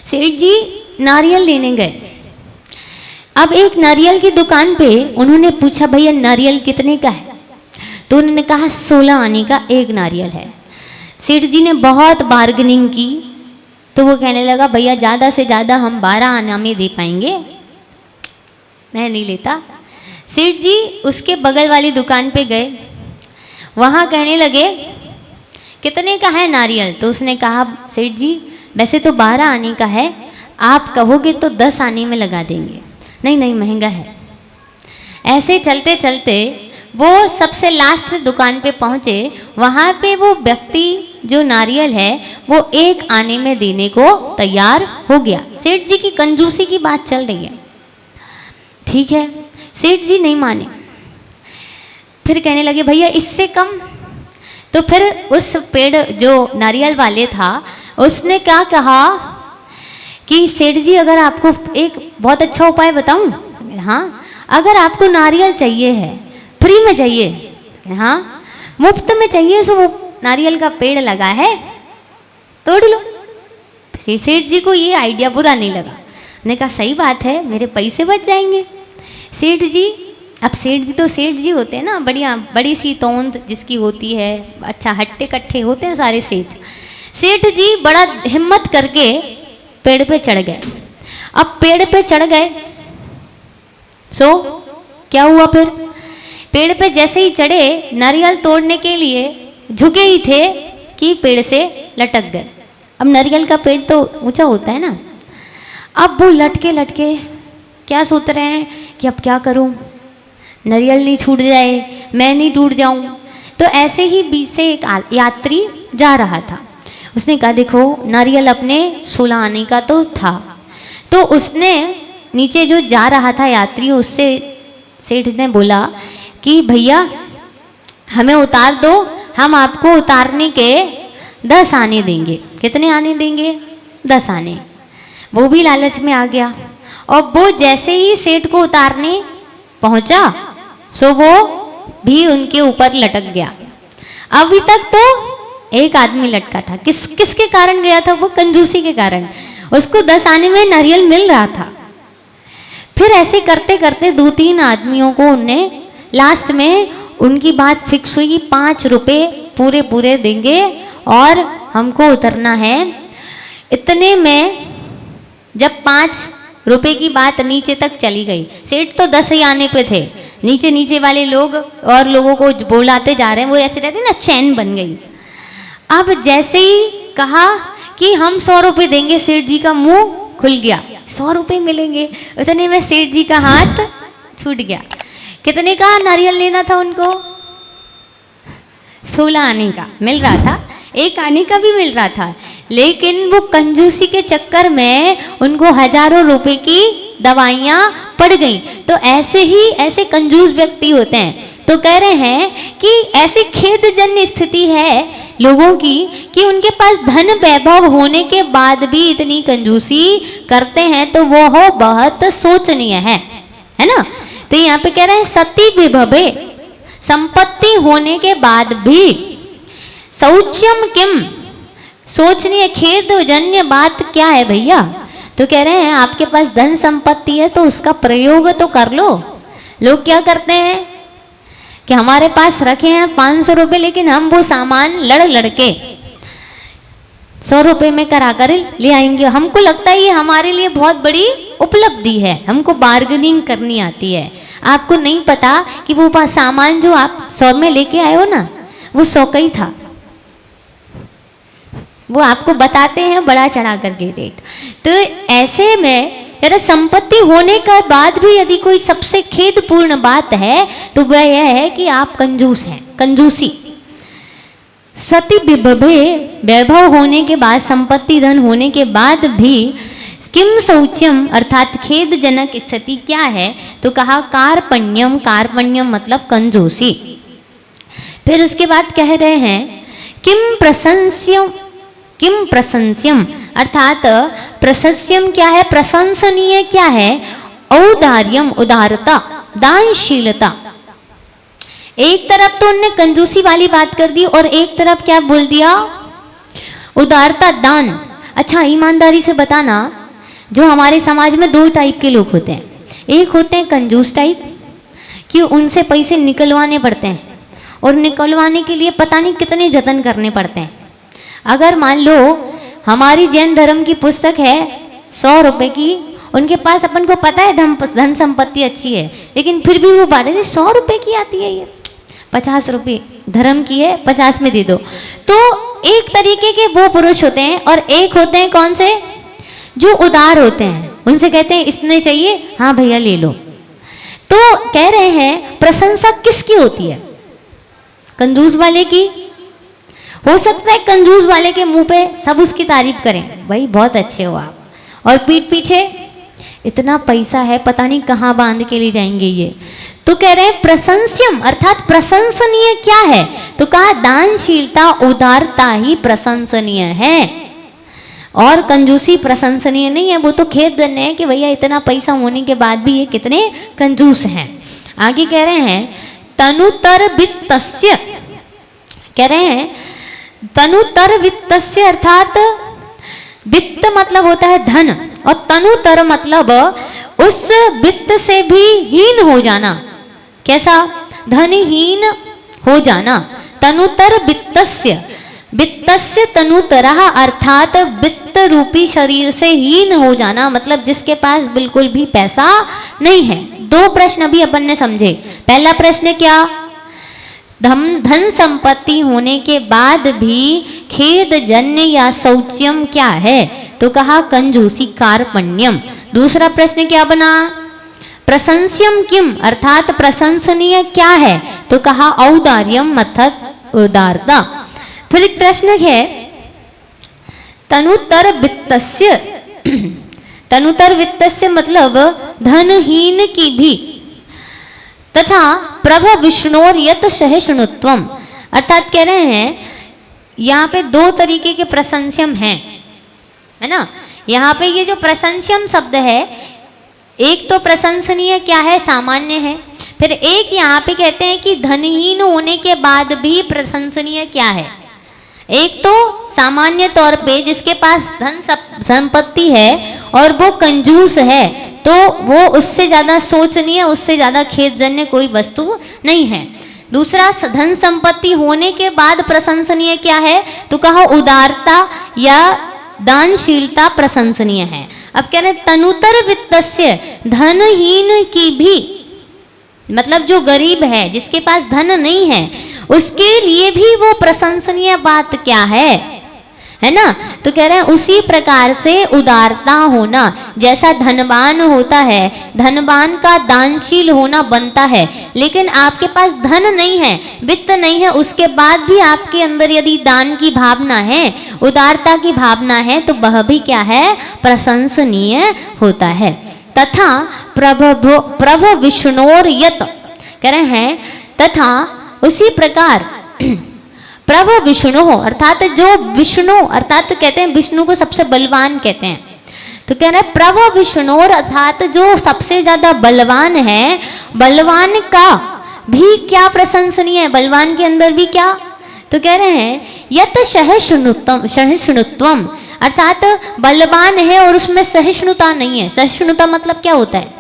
सेठ जी नारियल लेने गए। अब एक नारियल की दुकान पे उन्होंने पूछा भैया नारियल कितने का है? तो उन्होंने कहा 16 आने का एक नारियल है। सेठ जी ने बहुत बार्गेनिंग की तो वो कहने लगा भैया ज़्यादा से ज़्यादा हम 12 आना में दे पाएंगे, मैं नहीं लेता। सेठ जी उसके बगल वाली दुकान पे गए, वहाँ कहने लगे कितने का है नारियल? तो उसने कहा सेठ जी वैसे तो 12 आने का है, आप कहोगे तो 10 आने में लगा देंगे। नहीं नहीं महंगा है। ऐसे चलते चलते वो सबसे लास्ट दुकान पे पहुँचे, वहाँ पे वो व्यक्ति जो नारियल है वो 1 आने में देने को तैयार हो गया। सेठ जी की कंजूसी की बात चल रही है, ठीक है। सेठ जी नहीं माने, फिर कहने लगे भैया इससे कम। तो फिर उस पेड़ जो नारियल वाले था उसने क्या कहा कि सेठ जी अगर आपको एक बहुत अच्छा उपाय बताऊं? हाँ, अगर आपको नारियल चाहिए है, फ्री में चाहिए, हाँ मुफ्त में चाहिए, सो वो नारियल का पेड़ लगा है तोड़ लो। सेठ जी को ये आइडिया बुरा नहीं लगा, ने कहा सही बात है मेरे पैसे बच जाएंगे। सेठ जी, अब सेठ जी तो सेठ जी होते हैं ना, बढ़िया बड़ी सी तोंद जिसकी होती है, अच्छा हट्टे कट्ठे होते हैं सारे सेठ। सेठ जी बड़ा हिम्मत करके पेड़ पे चढ़ गए। अब पेड़ पे चढ़ गए, सो क्या हुआ फिर? पेड़ पे जैसे ही चढ़े, नारियल तोड़ने के लिए झुके ही थे कि पेड़ से लटक गए। अब नारियल का पेड़ तो ऊंचा होता है ना। अब वो लटके लटके क्या सोच रहे हैं कि अब क्या करूं, नारियल नहीं छूट जाए, मैं नहीं टूट जाऊं। तो ऐसे ही बीच से एक यात्री जा रहा था। उसने कहा देखो नारियल अपने 16 आने का तो था। तो उसने नीचे जो जा रहा था यात्री, उससे सेठ ने बोला कि भैया हमें उतार दो, हम आपको उतारने के 10 आने देंगे। कितने आने देंगे? 10 आने। वो भी लालच में आ गया और वो जैसे ही सेठ को उतारने पहुंचा, सो वो भी उनके ऊपर लटक गया। अभी तक तो एक आदमी लटका था, किसके कारण गया था? वो कंजूसी के कारण। उसको 10 आने में नारियल मिल रहा था। फिर ऐसे करते करते 2-3 आदमियों को उनने, लास्ट में उनकी बात फिक्स हुई कि 5 रुपए पूरे पूरे देंगे और हमको उतरना है। इतने में जब 5 रुपए की बात नीचे तक चली गई, सेठ तो 10 ही आने पे थे, नीचे नीचे वाले लोग और लोगों को बोलाते जा रहे हैं, वो ऐसे रहते ना, चैन बन गई। अब जैसे ही कहा कि हम 100 रुपये देंगे, सेठ जी का मुंह खुल गया, 100 रुपये मिलेंगे। उतने में सेठ जी का हाथ छूट गया। कितने का नारियल लेना था उनको? 16 आने का मिल रहा था, 1 आने का भी मिल रहा था, लेकिन वो कंजूसी के चक्कर में उनको हजारों रुपए की दवाइयाँ पड़ गई। तो ऐसे ही ऐसे कंजूस व्यक्ति होते हैं। तो कह रहे हैं कि ऐसी खेदजन्य स्थिति है लोगों की कि उनके पास धन वैभव होने के बाद भी इतनी कंजूसी करते हैं, तो वो हो बहुत शोचनीय है ना। तो यहाँ पे कह रहे हैं सती विभवे, संपत्ति होने के बाद भी शौच्यम किम, सोचनीय खेदजन्य बात क्या है भैया। तो कह रहे हैं आपके पास धन संपत्ति है तो उसका प्रयोग तो कर लो। लोग क्या करते हैं कि हमारे पास रखे हैं 500 रुपये, लेकिन हम वो सामान लड़के 100 रुपये में करा कर ले आएंगे। हमको लगता है ये हमारे लिए बहुत बड़ी उपलब्धि है, हमको बार्गेनिंग करनी आती है। आपको नहीं पता कि वो सामान जो आप 100 में लेके आए हो ना, वो 100 का ही था। वो आपको बताते हैं बड़ा चढ़ा करके रेट। तो ऐसे में अगर संपत्ति होने के बाद भी यदि कोई सबसे खेदपूर्ण बात है तो वह यह है कि आप कंजूस हैं, कंजूसी। सती विभवे, वैभव होने के बाद, संपत्ति धन होने के बाद भी किम शौच्यम अर्थात खेदजनक स्थिति क्या है। तो कहा कार्पण्यम, कार्पण्यम मतलब कंजूसी। फिर उसके बाद कह रहे हैं किम प्रशंस्यम, किम प्रशंस्यम अर्थात प्रशंस्यम क्या है, प्रशंसनीय क्या है। औदार्यम, उदारता, दानशीलता। एक तरफ तो उनने कंजूसी वाली बात कर दी और एक तरफ क्या बोल दिया, उदारता, दान। अच्छा ईमानदारी से बताना, जो हमारे समाज में 2 टाइप के लोग होते हैं। एक होते हैं कंजूस टाइप कि उनसे पैसे निकलवाने पड़ते हैं और निकलवाने के लिए पता नहीं कितने जतन करने पड़ते हैं। अगर मान लो हमारी जैन धर्म की पुस्तक है 100 रुपये की, उनके पास अपन को पता है धन संपत्ति अच्छी है, लेकिन फिर भी वो बारे 100 रुपये की आती है, ये 50 रुपये धर्म की है, 50 में दे दो। तो एक तरीके के वो पुरुष होते हैं और एक होते हैं कौन से, जो उदार होते हैं। उनसे कहते हैं इतने चाहिए, हाँ भैया ले लो। तो कह रहे हैं प्रशंसा किसकी होती है, कंजूस वाले की। हो सकता है कंजूस वाले के मुंह पे सब उसकी तारीफ करें, भाई बहुत अच्छे हो आप, और पीठ पीछे इतना पैसा है पता नहीं कहाँ बांध के ले जाएंगे ये। तो कह रहे हैं प्रशंस्यम अर्थात प्रशंसनीय क्या है। तो कहा दानशीलता, उदारता ही प्रशंसनीय है और कंजूसी प्रशंसनीय नहीं है। वो तो खेदजन्य है कि भैया इतना पैसा होने के बाद भी ये कितने कंजूस हैं। आगे कह रहे हैं तनुतर वित्तस्य, कह रहे हैं तनुतर वित्तस्य अर्थात वित्त मतलब होता है धन, और तनुतर मतलब उस वित्त से भी हीन हो जाना। कैसा, धनहीन हो जाना। तनुतर वित्तस्य, वित्तस्य तनुतरः अर्थात वित्त रूपी शरीर से हीन हो जाना, मतलब जिसके पास बिल्कुल भी पैसा नहीं है। 2 प्रश्न अभी अपन ने समझे। पहला प्रश्न क्या, धन संपत्ति होने के बाद भी खेदजन्य या शौच्यम क्या है। तो कहा कंजूसी, कार्पण्यम। दूसरा प्रश्न क्या बना, प्रशंस्यम किम अर्थात प्रशंसनीय क्या है। तो कहा औदार्यम अर्थात उदारता। फिर एक प्रश्न है तनुतर वित्तस्य, तनुतर वित्तस्य मतलब धनहीन की भी, तथा प्रभ विष्णोर यत सहिष्णुत्वम अर्थात कह रहे हैं यहाँ पे 2 तरीके के प्रशंस्यम हैं, है ना। यहाँ पे ये जो प्रशंस्यम शब्द है, एक तो प्रशंसनीय क्या है, सामान्य है। फिर एक यहाँ पे कहते हैं कि धनहीन होने के बाद भी प्रशंसनीय क्या है। एक तो सामान्य तौर पे जिसके पास धन संपत्ति है और वो कंजूस है, तो वो उससे ज़्यादा शोचनीय, उससे ज़्यादा खेदजन्य कोई वस्तु नहीं है। दूसरा धन संपत्ति होने के बाद प्रशंसनीय क्या है। तो कहा उदारता या दानशीलता प्रशंसनीय है। अब कह रहे तनुतर वित्तस्य, धनहीन की भी मतलब जो गरीब है, जिसके पास धन नहीं है, उसके लिए भी वो प्रशंसनीय बात क्या है ना। तो कह रहे हैं उसी प्रकार से उदारता होना, जैसा धनवान होता है, धनवान का दानशील होना बनता है, लेकिन आपके पास धन नहीं है, वित्त नहीं है, उसके बाद भी आपके अंदर यदि दान की भावना है, उदारता की भावना है, तो वह भी क्या है, प्रशंसनीय होता है। तथा प्रभ विष्णोर यत, कह रहे हैं तथा उसी प्रकार प्रभ विष्णु अर्थात जो विष्णु अर्थात कहते हैं विष्णु को सबसे बलवान कहते हैं, तो कह रहे हैं प्रभ विष्णोर अर्थात जो सबसे ज्यादा बलवान है, बलवान का भी क्या प्रशंसनीय है, बलवान के अंदर भी क्या, तो कह रहे हैं यत सहिष्णुत्वम अर्थात बलवान है और उसमें सहिष्णुता नहीं है। सहिष्णुता मतलब क्या होता है,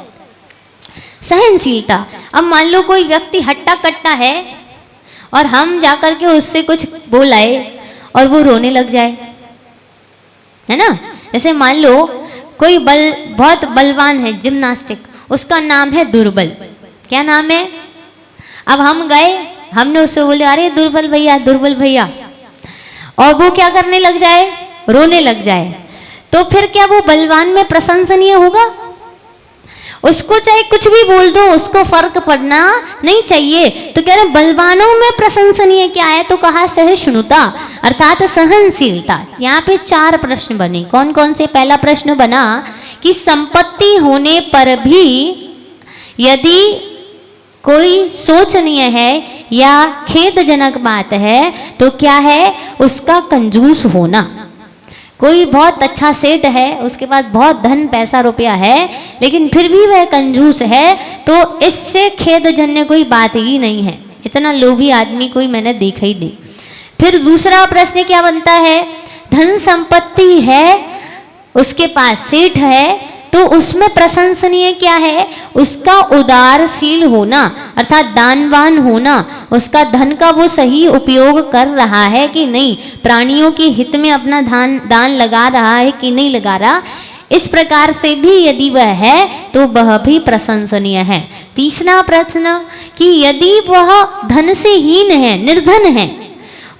सहनशीलता। अब मान लो कोई व्यक्ति हट्टा कट्टा है और हम जाकर के उससे कुछ बोलाए और वो रोने लग जाए, है ना। जैसे मान लो कोई बहुत बलवान है जिम्नास्टिक, उसका नाम है दुर्बल, क्या नाम है। अब हम गए, हमने उससे बोले अरे दुर्बल भैया दुर्बल भैया, और वो क्या करने लग जाए, रोने लग जाए, तो फिर क्या वो बलवान में प्रशंसनीय होगा। उसको चाहे कुछ भी बोल दो उसको फर्क पड़ना नहीं चाहिए। तो कह रहे बलवानों में प्रशंसनीय क्या है, तो कहा सहिष्णुता अर्थात सहनशीलता। यहाँ पे 4 प्रश्न बने, कौन कौन से। पहला प्रश्न बना कि संपत्ति होने पर भी यदि कोई शोचनीय है या खेदजनक बात है तो क्या है, उसका कंजूस होना। कोई बहुत अच्छा सेठ है, उसके पास बहुत धन पैसा रुपया है, लेकिन फिर भी वह कंजूस है, तो इससे खेदजन्य कोई बात ही नहीं है। इतना लोभी आदमी कोई मैंने देखा ही नहीं। फिर दूसरा प्रश्न क्या बनता है, धन संपत्ति है, उसके पास सेठ है, तो उसमें प्रशंसनीय क्या है, उसका उदारशील होना अर्थात दानवान होना। उसका धन का वो सही उपयोग कर रहा है कि नहीं, प्राणियों के हित में अपना दान लगा रहा है कि नहीं लगा रहा, इस प्रकार से भी यदि वह है तो वह भी प्रशंसनीय है। तीसरा प्रश्न कि यदि वह धन से हीन है, निर्धन है,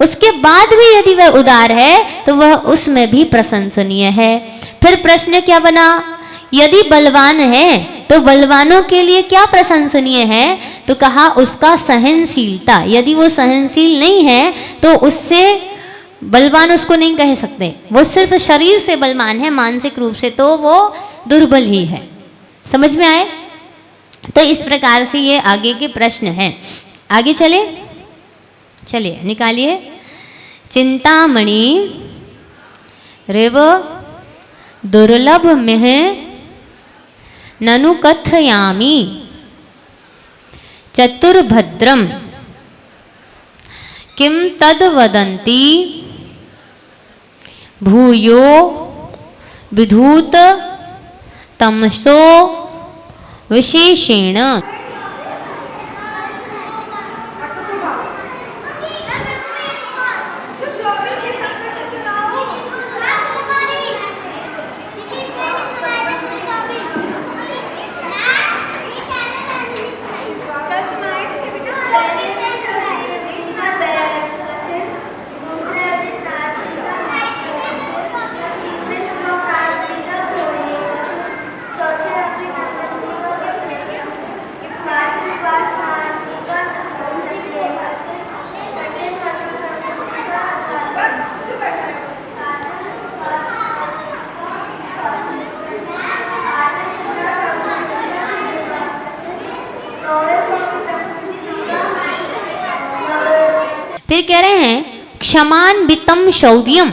उसके बाद भी यदि वह उदार है तो वह उसमें भी प्रशंसनीय है। फिर प्रश्न क्या बना, यदि बलवान है तो बलवानों के लिए क्या प्रशंसनीय है, तो कहा उसका सहनशीलता। यदि वो सहनशील नहीं है तो उससे बलवान उसको नहीं कह सकते, वो सिर्फ शरीर से बलवान है, मानसिक रूप से तो वो दुर्बल ही है। समझ में आए। तो इस प्रकार से ये आगे के प्रश्न हैं। आगे चलिए निकालिए। चिंतामणि रेव दुर्लभ में ननु कथयामि चतुर्भद्रम किम तद वदन्ति भूयो विधूत तमसो विशेषेण। फिर कह रहे हैं क्षमान वितम शौर्यम,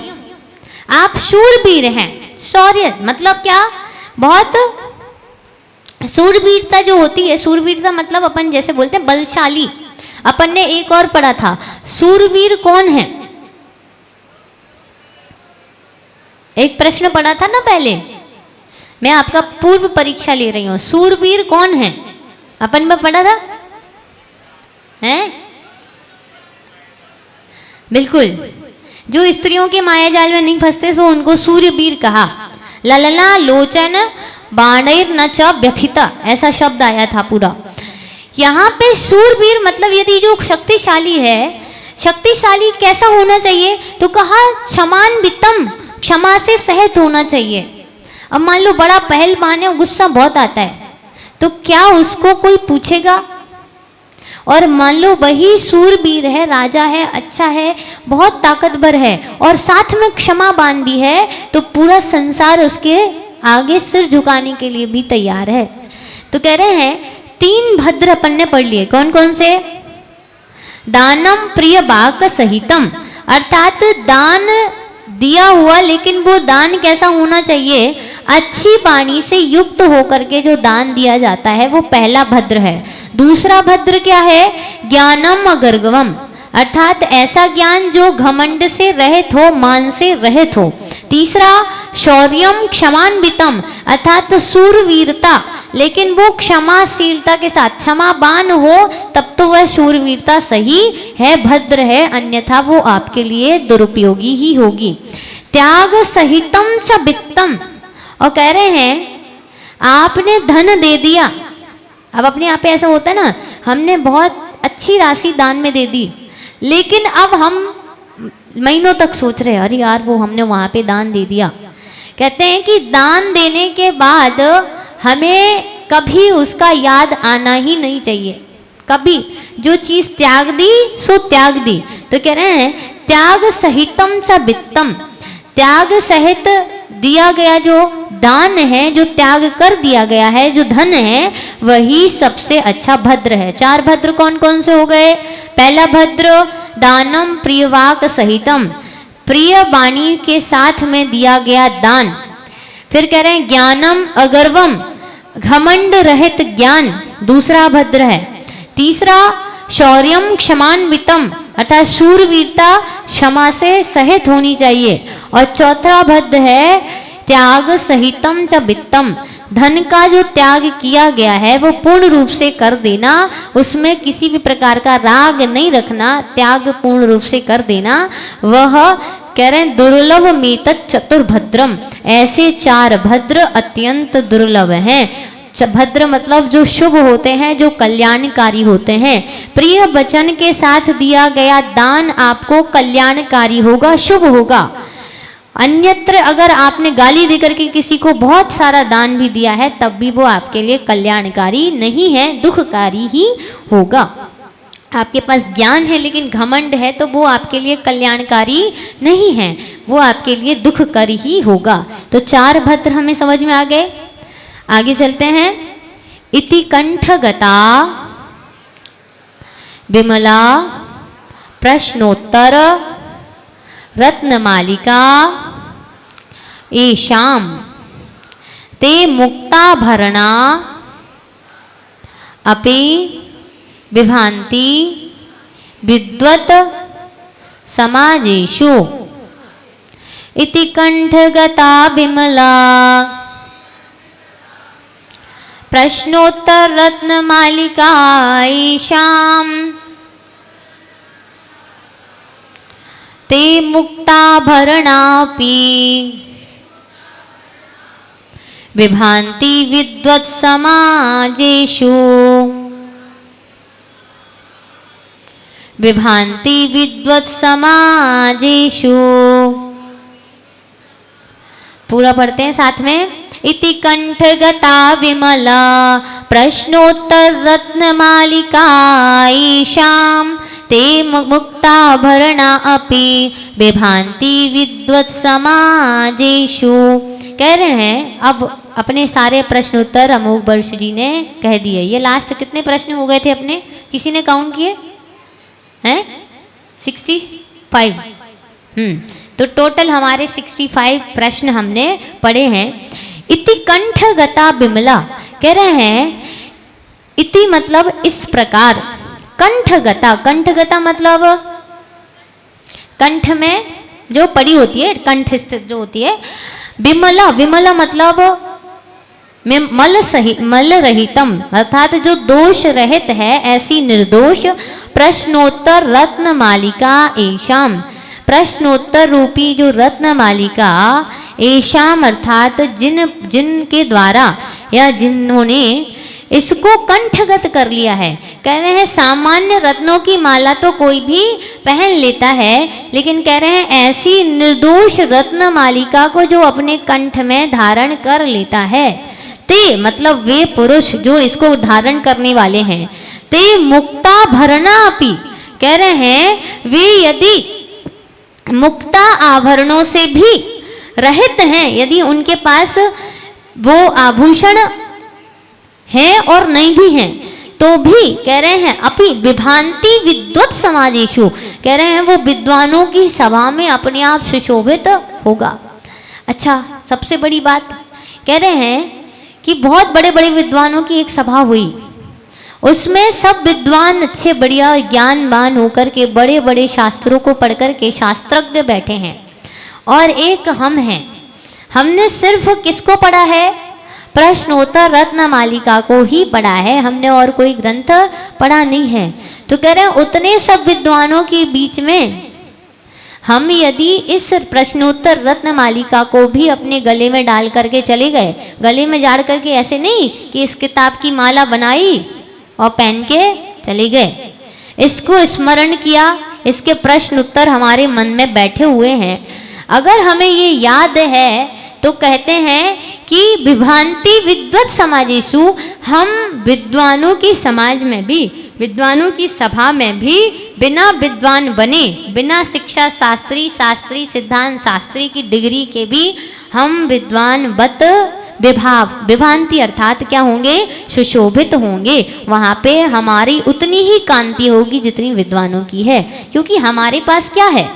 आप शूरवीर हैं। शौर्य मतलब क्या, बहुत शूरवीरता जो होती है, शूरवीरता मतलब अपन जैसे बोलते हैं बलशाली। अपन ने एक और पढ़ा था, शूरवीर कौन है, एक प्रश्न पढ़ा था ना पहले, मैं आपका पूर्व परीक्षा ले रही हूं। शूरवीर कौन है, अपन में पढ़ा था, हैं? बिल्कुल, जो स्त्रियों के माया जाल में नहीं फंसते सो उनको सूर्यवीर कहा। ललना लोचन बाणैर न च व्यथिता, ऐसा शब्द आया था पूरा। यहाँ पे शूरवीर मतलब यदि जो शक्तिशाली है, शक्तिशाली कैसा होना चाहिए, तो कहा क्षमान वितम, क्षमा से सहित होना चाहिए। अब मान लो बड़ा पहलवान है, गुस्सा बहुत आता है, तो क्या उसको कोई पूछेगा। और मान लो वही शूरवीर है, राजा है, अच्छा है, बहुत ताकतवर है और साथ में क्षमावान भी है, तो पूरा संसार उसके आगे सिर झुकाने के लिए भी तैयार है। तो कह रहे हैं 3 भद्र अपन ने पढ़ लिए, कौन कौन से? दानम प्रिय बाक सहितम, अर्थात दान दिया हुआ, लेकिन वो दान कैसा होना चाहिए? अच्छी वाणी से युक्त होकर के जो दान दिया जाता है वो पहला भद्र है। दूसरा भद्र क्या है? ज्ञानम अगर्गवम, अर्थात ऐसा ज्ञान जो घमंड से रहित हो, मान से रहित हो। तीसरा शौर्यम क्षमान्वितम, अर्थात सूरवीरता, लेकिन वो क्षमाशीलता के साथ, क्षमावान हो तब तो वह सूरवीरता सही है, भद्र है, अन्यथा वो आपके लिए दुरुपयोगी ही होगी। त्याग सहितम च वित्तम, और कह रहे हैं आपने धन दे दिया। अब अपने यहाँ पे ऐसा होता है ना, हमने बहुत अच्छी राशि दान में दे दी, लेकिन अब हम महीनों तक सोच रहे हैं अरे यार वो हमने वहाँ पे दान दे दिया। कहते हैं कि दान देने के बाद हमें कभी उसका याद आना ही नहीं चाहिए, कभी। जो चीज़ त्याग दी सो त्याग दी। तो कह रहे हैं त्याग सहितम च वित्तम, त्याग सहित दिया गया जो दान है, जो त्याग कर दिया गया है, जो धन है, वही सबसे अच्छा भद्र है। 4 भद्र कौन कौन से हो गए? पहला भद्र दानम प्रियवाक सहितम, प्रिय वाणी के साथ में दिया गया दान। फिर कह रहे हैं ज्ञानम अगर्वम, घमंड रहित ज्ञान, दूसरा भद्र है। तीसरा शौर्यम क्षमान्वितम, अर्थात शूरवीरता क्षमा से सहित होनी चाहिए। और चौथा भद्र है त्याग सहितम च वित्तम, धन का जो त्याग किया गया है वो पूर्ण रूप से कर देना, उसमें किसी भी प्रकार का राग नहीं रखना, त्याग पूर्ण रूप से कर देना। वह कह रहे हैं दुर्लभ मेतत् चतुर्भद्रम, ऐसे 4 भद्र अत्यंत दुर्लभ हैं। भद्र मतलब जो शुभ होते हैं, जो कल्याणकारी होते हैं। प्रिय वचन के साथ दिया गया दान आपको कल्याणकारी होगा, शुभ होगा। अन्यत्र अगर आपने गाली देकर के किसी को बहुत सारा दान भी दिया है तब भी वो आपके लिए कल्याणकारी नहीं है, दुखकारी ही होगा। आपके पास ज्ञान है लेकिन घमंड है तो वो आपके लिए कल्याणकारी नहीं है, वो आपके लिए दुखकारी ही होगा। तो 4 भद्र हमें समझ में आ गए। आगे चलते हैं। इति कंठगता विमला प्रश्नोत्तर रत्नमालिका एषाम ते मुक्ताभरणा अपि विभान्ति विद्वत् समाजेषु। इति कंठगता विमला प्रश्नोत्तर रत्नमालिका एषाम ते मुक्ताभरणापि विभान्ति विद्वत् समाजेषु। विभान्ति विद्वत् समाजेषु। पूरा पढ़ते हैं साथ में। इति कंठगता विमला प्रश्नोत्तर रत्नमालिका एषाम ते मुक्ताभरणा अपि विभान्ति विद्वत् समाजेषु। कह रहे हैं अब अपने सारे प्रश्नोत्तर अमोघ वर्ष जी ने कह दिए। ये लास्ट कितने प्रश्न हो गए थे अपने, किसी ने काउंट किए हैं? 65। तो टोटल हमारे 65 प्रश्न हमने पढ़े हैं। इति कंठगता विमला, कह रहे हैं इति मतलब इस प्रकार, कंठगता, कंठगता मतलब कंठ में जो पड़ी होती है, कंठ स्थित जो होती है। विमला, विमला मतलब मल रहितम, अर्थात जो दोष रहित है, ऐसी निर्दोष। प्रश्नोत्तर रत्नमालिका एषाम, प्रश्नोत्तर रूपी जो रत्नमालिका, एषाम अर्थात जिनके द्वारा या जिन्होंने इसको कंठगत कर लिया है। कह रहे हैं सामान्य रत्नों की माला तो कोई भी पहन लेता है, लेकिन कह रहे हैं ऐसी निर्दोष रत्न मालिका को जो अपने कंठ में धारण कर लेता है। ते मतलब वे पुरुष जो इसको धारण करने वाले हैं। ते मुक्ताभरणा अपि, कह रहे हैं वे यदि मुक्ता आभरणों से भी रहित हैं, यदि उनके पास वो आभूषण हैं और नहीं भी हैं, तो भी कह रहे हैं अपि विभांति विद्वत समाजेषु, कह रहे हैं वो विद्वानों की सभा में अपने आप सुशोभित होगा। अच्छा, सबसे बड़ी बात कह रहे हैं कि बहुत बड़े बड़े विद्वानों की एक सभा हुई, उसमें सब विद्वान अच्छे बढ़िया ज्ञानवान होकर के बड़े बड़े शास्त्रों को पढ़कर के शास्त्रज्ञ बैठे हैं, और एक हम हैं, हमने सिर्फ किसको पढ़ा है? प्रश्नोत्तर रत्नमालिका को ही पढ़ा है, हमने और कोई ग्रंथ पढ़ा नहीं है। तो कह रहे हैं उतने सब विद्वानों के बीच में हम यदि इस प्रश्नोत्तर रत्नमालिका को भी अपने गले में डाल करके चले गए, गले में जाड़ करके, ऐसे नहीं कि इस किताब की माला बनाई और पहन के चले गए, इसको स्मरण किया, इसके प्रश्न उत्तर हमारे मन में बैठे हुए हैं, अगर हमें ये याद है तो कहते हैं कि विभांति विद्वत समाजेषु, हम विद्वानों की समाज में भी, विद्वानों की सभा में भी बिना विद्वान बने, बिना शिक्षा शास्त्री, शास्त्री सिद्धांत शास्त्री की डिग्री के भी हम विद्वान बत विभांति अर्थात क्या होंगे? सुशोभित होंगे। वहाँ पे हमारी उतनी ही कांति होगी जितनी विद्वानों की है, क्योंकि हमारे पास क्या है?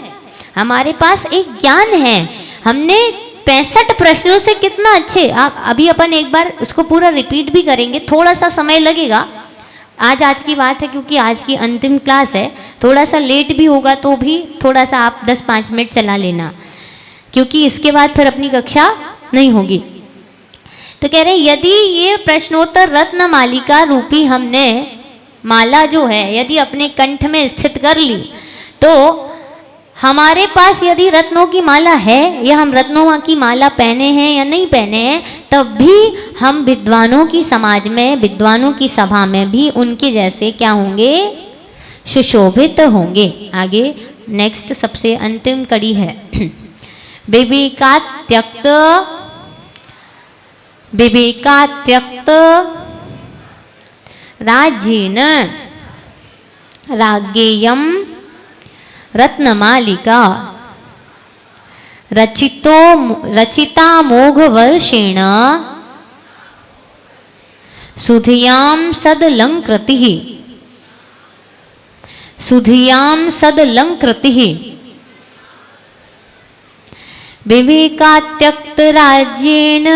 हमारे पास एक ज्ञान है। हमने 65 प्रश्नों से कितना अच्छे, आप अभी अपन एक बार उसको पूरा रिपीट भी करेंगे, थोड़ा सा समय लगेगा, आज की बात है क्योंकि आज की अंतिम क्लास है, थोड़ा सा लेट भी होगा तो भी थोड़ा सा आप 10-5 मिनट चला लेना, क्योंकि इसके बाद फिर अपनी कक्षा नहीं होगी। तो कह रहे यदि ये प्रश्नोत्तर रत्नमालिका रूपी हमने माला जो है यदि अपने कंठ में स्थित कर ली, तो हमारे पास यदि रत्नों की माला है या हम रत्नों की माला पहने हैं या नहीं पहने हैं, तब भी हम विद्वानों की समाज में, विद्वानों की सभा में भी उनके जैसे क्या होंगे? सुशोभित होंगे। आगे नेक्स्ट सबसे अंतिम कड़ी है विवेकात्यक्त राज्येन राज्ञेयं रत्नमालिका रचिता मोघवर्षेण सुधियां सदलंकृतिः विवेकात्यक्त राज्येन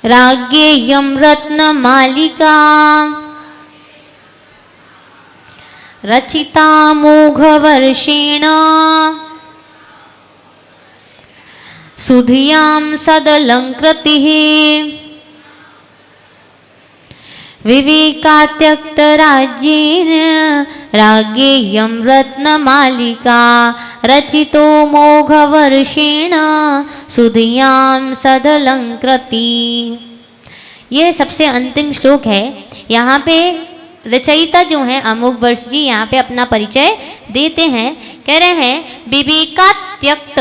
राज्ञेयं रत्नमालिका रचिता मोघवर्षेण सुधियां सदलंकृतिः विवेकात्यक्त राज्येन राज्ञेयं रत्नमालिका रचितो मोघवर्षेण सुधियां सदलंकृति। ये सबसे अंतिम श्लोक है। यहाँ पे रचयिता जो हैं अमोघवर्ष जी यहाँ पे अपना परिचय देते हैं, कह रहे हैं विवेकात्यक्त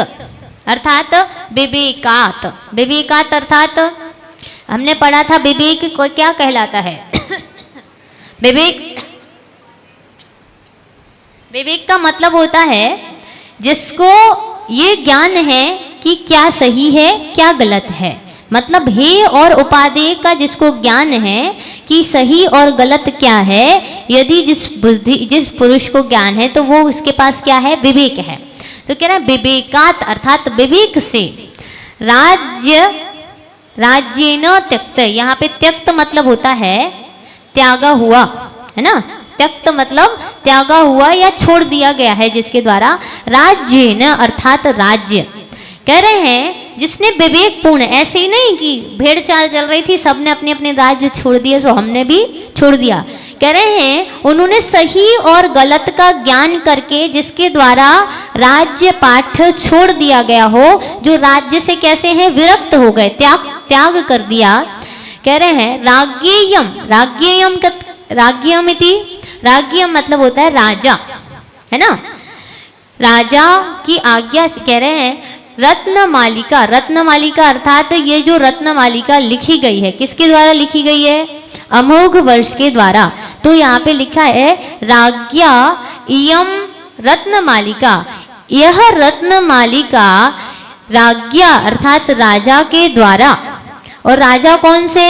अर्थात विवेकात अर्थात हमने पढ़ा था विवेक को क्या कहलाता है? विवेक का मतलब होता है जिसको ये ज्ञान है कि क्या सही है क्या गलत है, मतलब हे और उपादेय का जिसको ज्ञान है कि सही और गलत क्या है, यदि जिस पुरुष को ज्ञान है तो वो उसके पास क्या है? विवेक है। तो कह रहा है विवेकात अर्थात विवेक से राज्येन त्यक्त, यहाँ पे त्यक्त मतलब होता है त्यागा हुआ, है ना? त्यक्त मतलब त्यागा हुआ या छोड़ दिया गया है, जिसके द्वारा राज्येन अर्थात राज्य। कह रहे हैं जिसने विवेक पूर्ण, ऐसे ही नहीं कि भेड़ चाल चल रही थी सबने अपने अपने राज्य छोड़ दिए सो हमने भी छोड़ दिया। कह रहे हैं उन्होंने सही और गलत का ज्ञान करके जिसके द्वारा राज्य पाठ छोड़ दिया गया हो, जो राज्य से कैसे हैं? विरक्त हो गए, त्याग कर दिया। कह रहे हैं राज्ञेयम इति, राज्ञेयम मतलब होता है राजा, है ना? राजा की आज्ञा से कह रहे हैं रत्नमालिका अर्थात ये जो रत्नमालिका लिखी गई है किसके द्वारा लिखी गई है? अमोघवर्ष के द्वारा। तो यहाँ पे लिखा है राज्ञा इयम रत्नमालिका, यह रत्नमालिका राज्ञा अर्थात राजा के द्वारा, और राजा कौन से?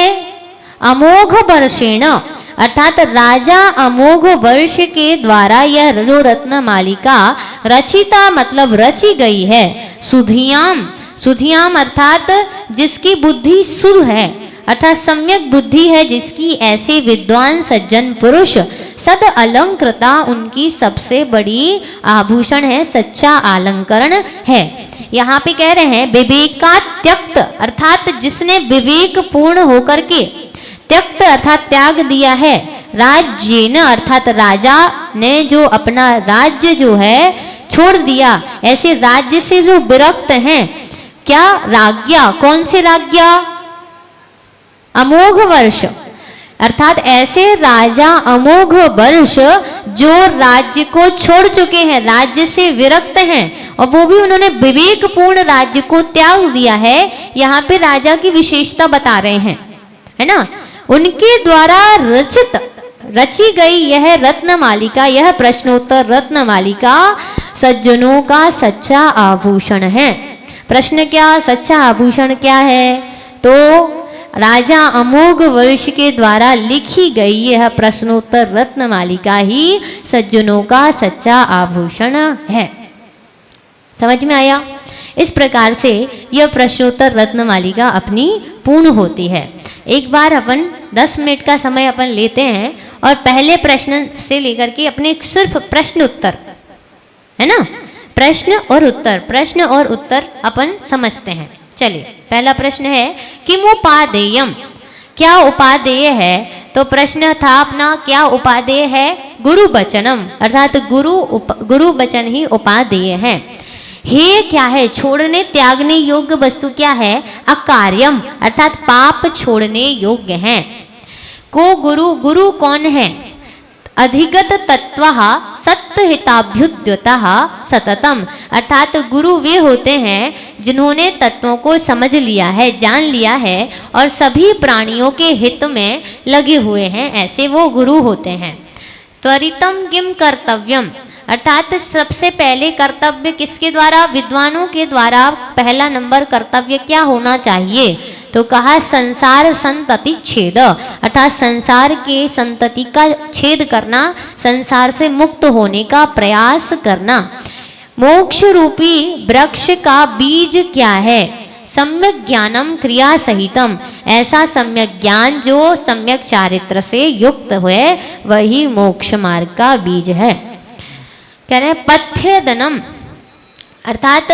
अमोघ वर्षेण अर्थात राजा अमोघ वर्ष के द्वारा यह जो रत्न मालिका रचिता मतलब रची गई है। सुधियाम, सुधियाम अर्थात जिसकी बुद्धि सुध है अर्थात सम्यक बुद्धि है जिसकी, ऐसे विद्वान सज्जन पुरुष सद अलंकृता उनकी सबसे बड़ी आभूषण है, सच्चा अलंकरण है। यहाँ पे कह रहे हैं विवेका त्यक्त अर्थात जिसने विवेक पूर्ण होकर के, त्यक्त अर्थात त्याग दिया है, राज्य न अर्थात राजा ने जो अपना राज्य जो है छोड़ दिया, ऐसे राज्य से जो विरक्त हैं। क्या? राज्ञा, कौन से राज्ञा? अमोघ वर्ष अर्थात ऐसे राजा अमोघ वर्ष जो राज्य को छोड़ चुके हैं, राज्य से विरक्त हैं, और वो भी उन्होंने विवेक पूर्ण राज्य को त्याग दिया है। यहाँ पे राजा की विशेषता बता रहे हैं, है ना। उनके द्वारा रची गई यह रत्न मालिका, यह प्रश्नोत्तर रत्न मालिका सज्जनों का सच्चा आभूषण है। प्रश्न क्या? सच्चा आभूषण क्या है? तो राजा अमोघ वर्ष के द्वारा लिखी गई यह प्रश्नोत्तर रत्न मालिका ही सज्जनों का सच्चा आभूषण है। समझ में आया? इस प्रकार से यह प्रश्नोत्तर रत्न मालिका अपनी पूर्ण होती है। एक बार अपन 10 मिनट का समय अपन लेते हैं और पहले प्रश्न से लेकर के अपने सिर्फ प्रश्न उत्तर, है ना, प्रश्न और उत्तर अपन समझते हैं। चलिए, पहला प्रश्न है किम उपादेयम, क्या उपादेय है? तो प्रश्न था अपना क्या उपादेय है? गुरु वचनम अर्थात गुरु वचन ही उपादेय है। हे क्या है? छोड़ने त्यागने योग्य वस्तु क्या है? अकार्यम अर्थात पाप छोड़ने योग्य है। को गुरु कौन है? अधिगत तत्व सत्वहिताभ्युद्यतः सततम अर्थात गुरु वे होते हैं जिन्होंने तत्वों को समझ लिया है, जान लिया है और सभी प्राणियों के हित में लगे हुए हैं, ऐसे वो गुरु होते हैं। त्वरितम किम कर्तव्यम अर्थात सबसे पहले कर्तव्य किसके द्वारा? विद्वानों के द्वारा पहला नंबर कर्तव्य क्या होना चाहिए? तो कहा संसार संतति छेद अर्थात संसार के संतति का छेद करना, संसार से मुक्त होने का प्रयास करना। मोक्ष रूपी वृक्ष का बीज क्या है? सम्यक ज्ञानम क्रिया सहितम ऐसा सम्यक ज्ञान जो सम्यक चारित्र से युक्त हुए वही मोक्ष मार्ग का बीज है। कह रहे पथ्यदनम अर्थात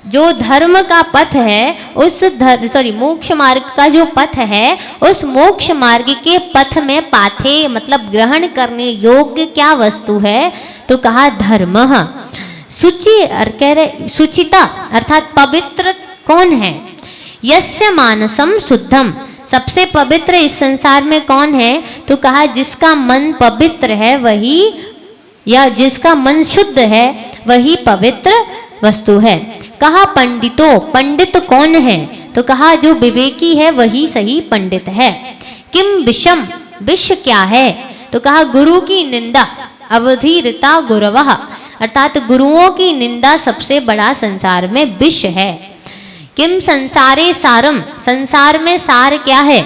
जो धर्म का पथ है उस मोक्ष मार्ग का जो पथ है उस मोक्ष मार्ग के पथ में पाथे मतलब ग्रहण करने योग्य क्या वस्तु है? तो कहा धर्म। शुचि कह रहे शुचिता अर्थात पवित्र कौन है? यस्य मानसम शुद्धम सबसे पवित्र इस संसार में कौन है? तो कहा जिसका मन पवित्र है वही, या जिसका मन शुद्ध है वही पवित्र वस्तु है। कहा पंडितो पंडित कौन है? तो कहा जो विवेकी है वही सही पंडित है। किम विषम विष क्या है? तो कहा गुरु की निंदा अवधीरता गुरवः अर्थात गुरुओं की निंदा सबसे बड़ा संसार में विष है। किम संसारे सारम संसार में सार क्या है?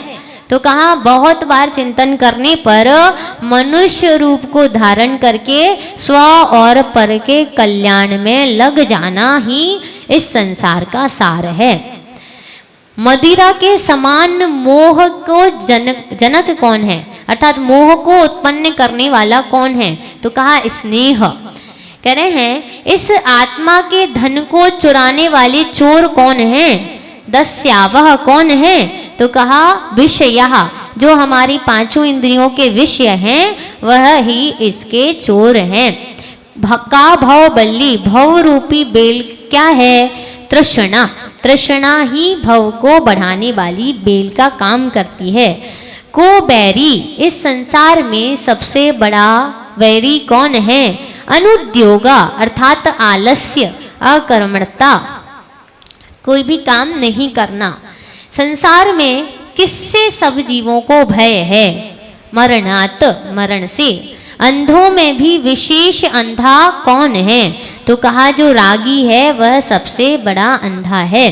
तो कहा बहुत बार चिंतन करने पर मनुष्य रूप को धारण करके स्व और पर के कल्याण में लग जाना ही इस संसार का सार है। मदिरा के समान मोह को जनक कौन है? अर्थात मोह को उत्पन्न करने वाला कौन है? तो कहा स्नेह। कह रहे हैं इस आत्मा के धन को चुराने वाले चोर कौन है? दस्यावह कौन है? तो कहा विषयः जो हमारी पांचों इंद्रियों के विषय हैं वह ही इसके चोर हैं। का भव बल्ली भव रूपी बेल क्या है? तृष्णा तृष्णा ही भव को बढ़ाने वाली बेल का काम करती है। को बैरी इस संसार में सबसे बड़ा वैरी कौन है? अनुद्योगा अर्थात आलस्य अकर्मणता कोई भी काम नहीं करना। संसार में किससे सब जीवों को भय है? मरणात मरण से। अंधों में भी विशेष अंधा कौन है? तो कहा जो रागी है वह सबसे बड़ा अंधा है।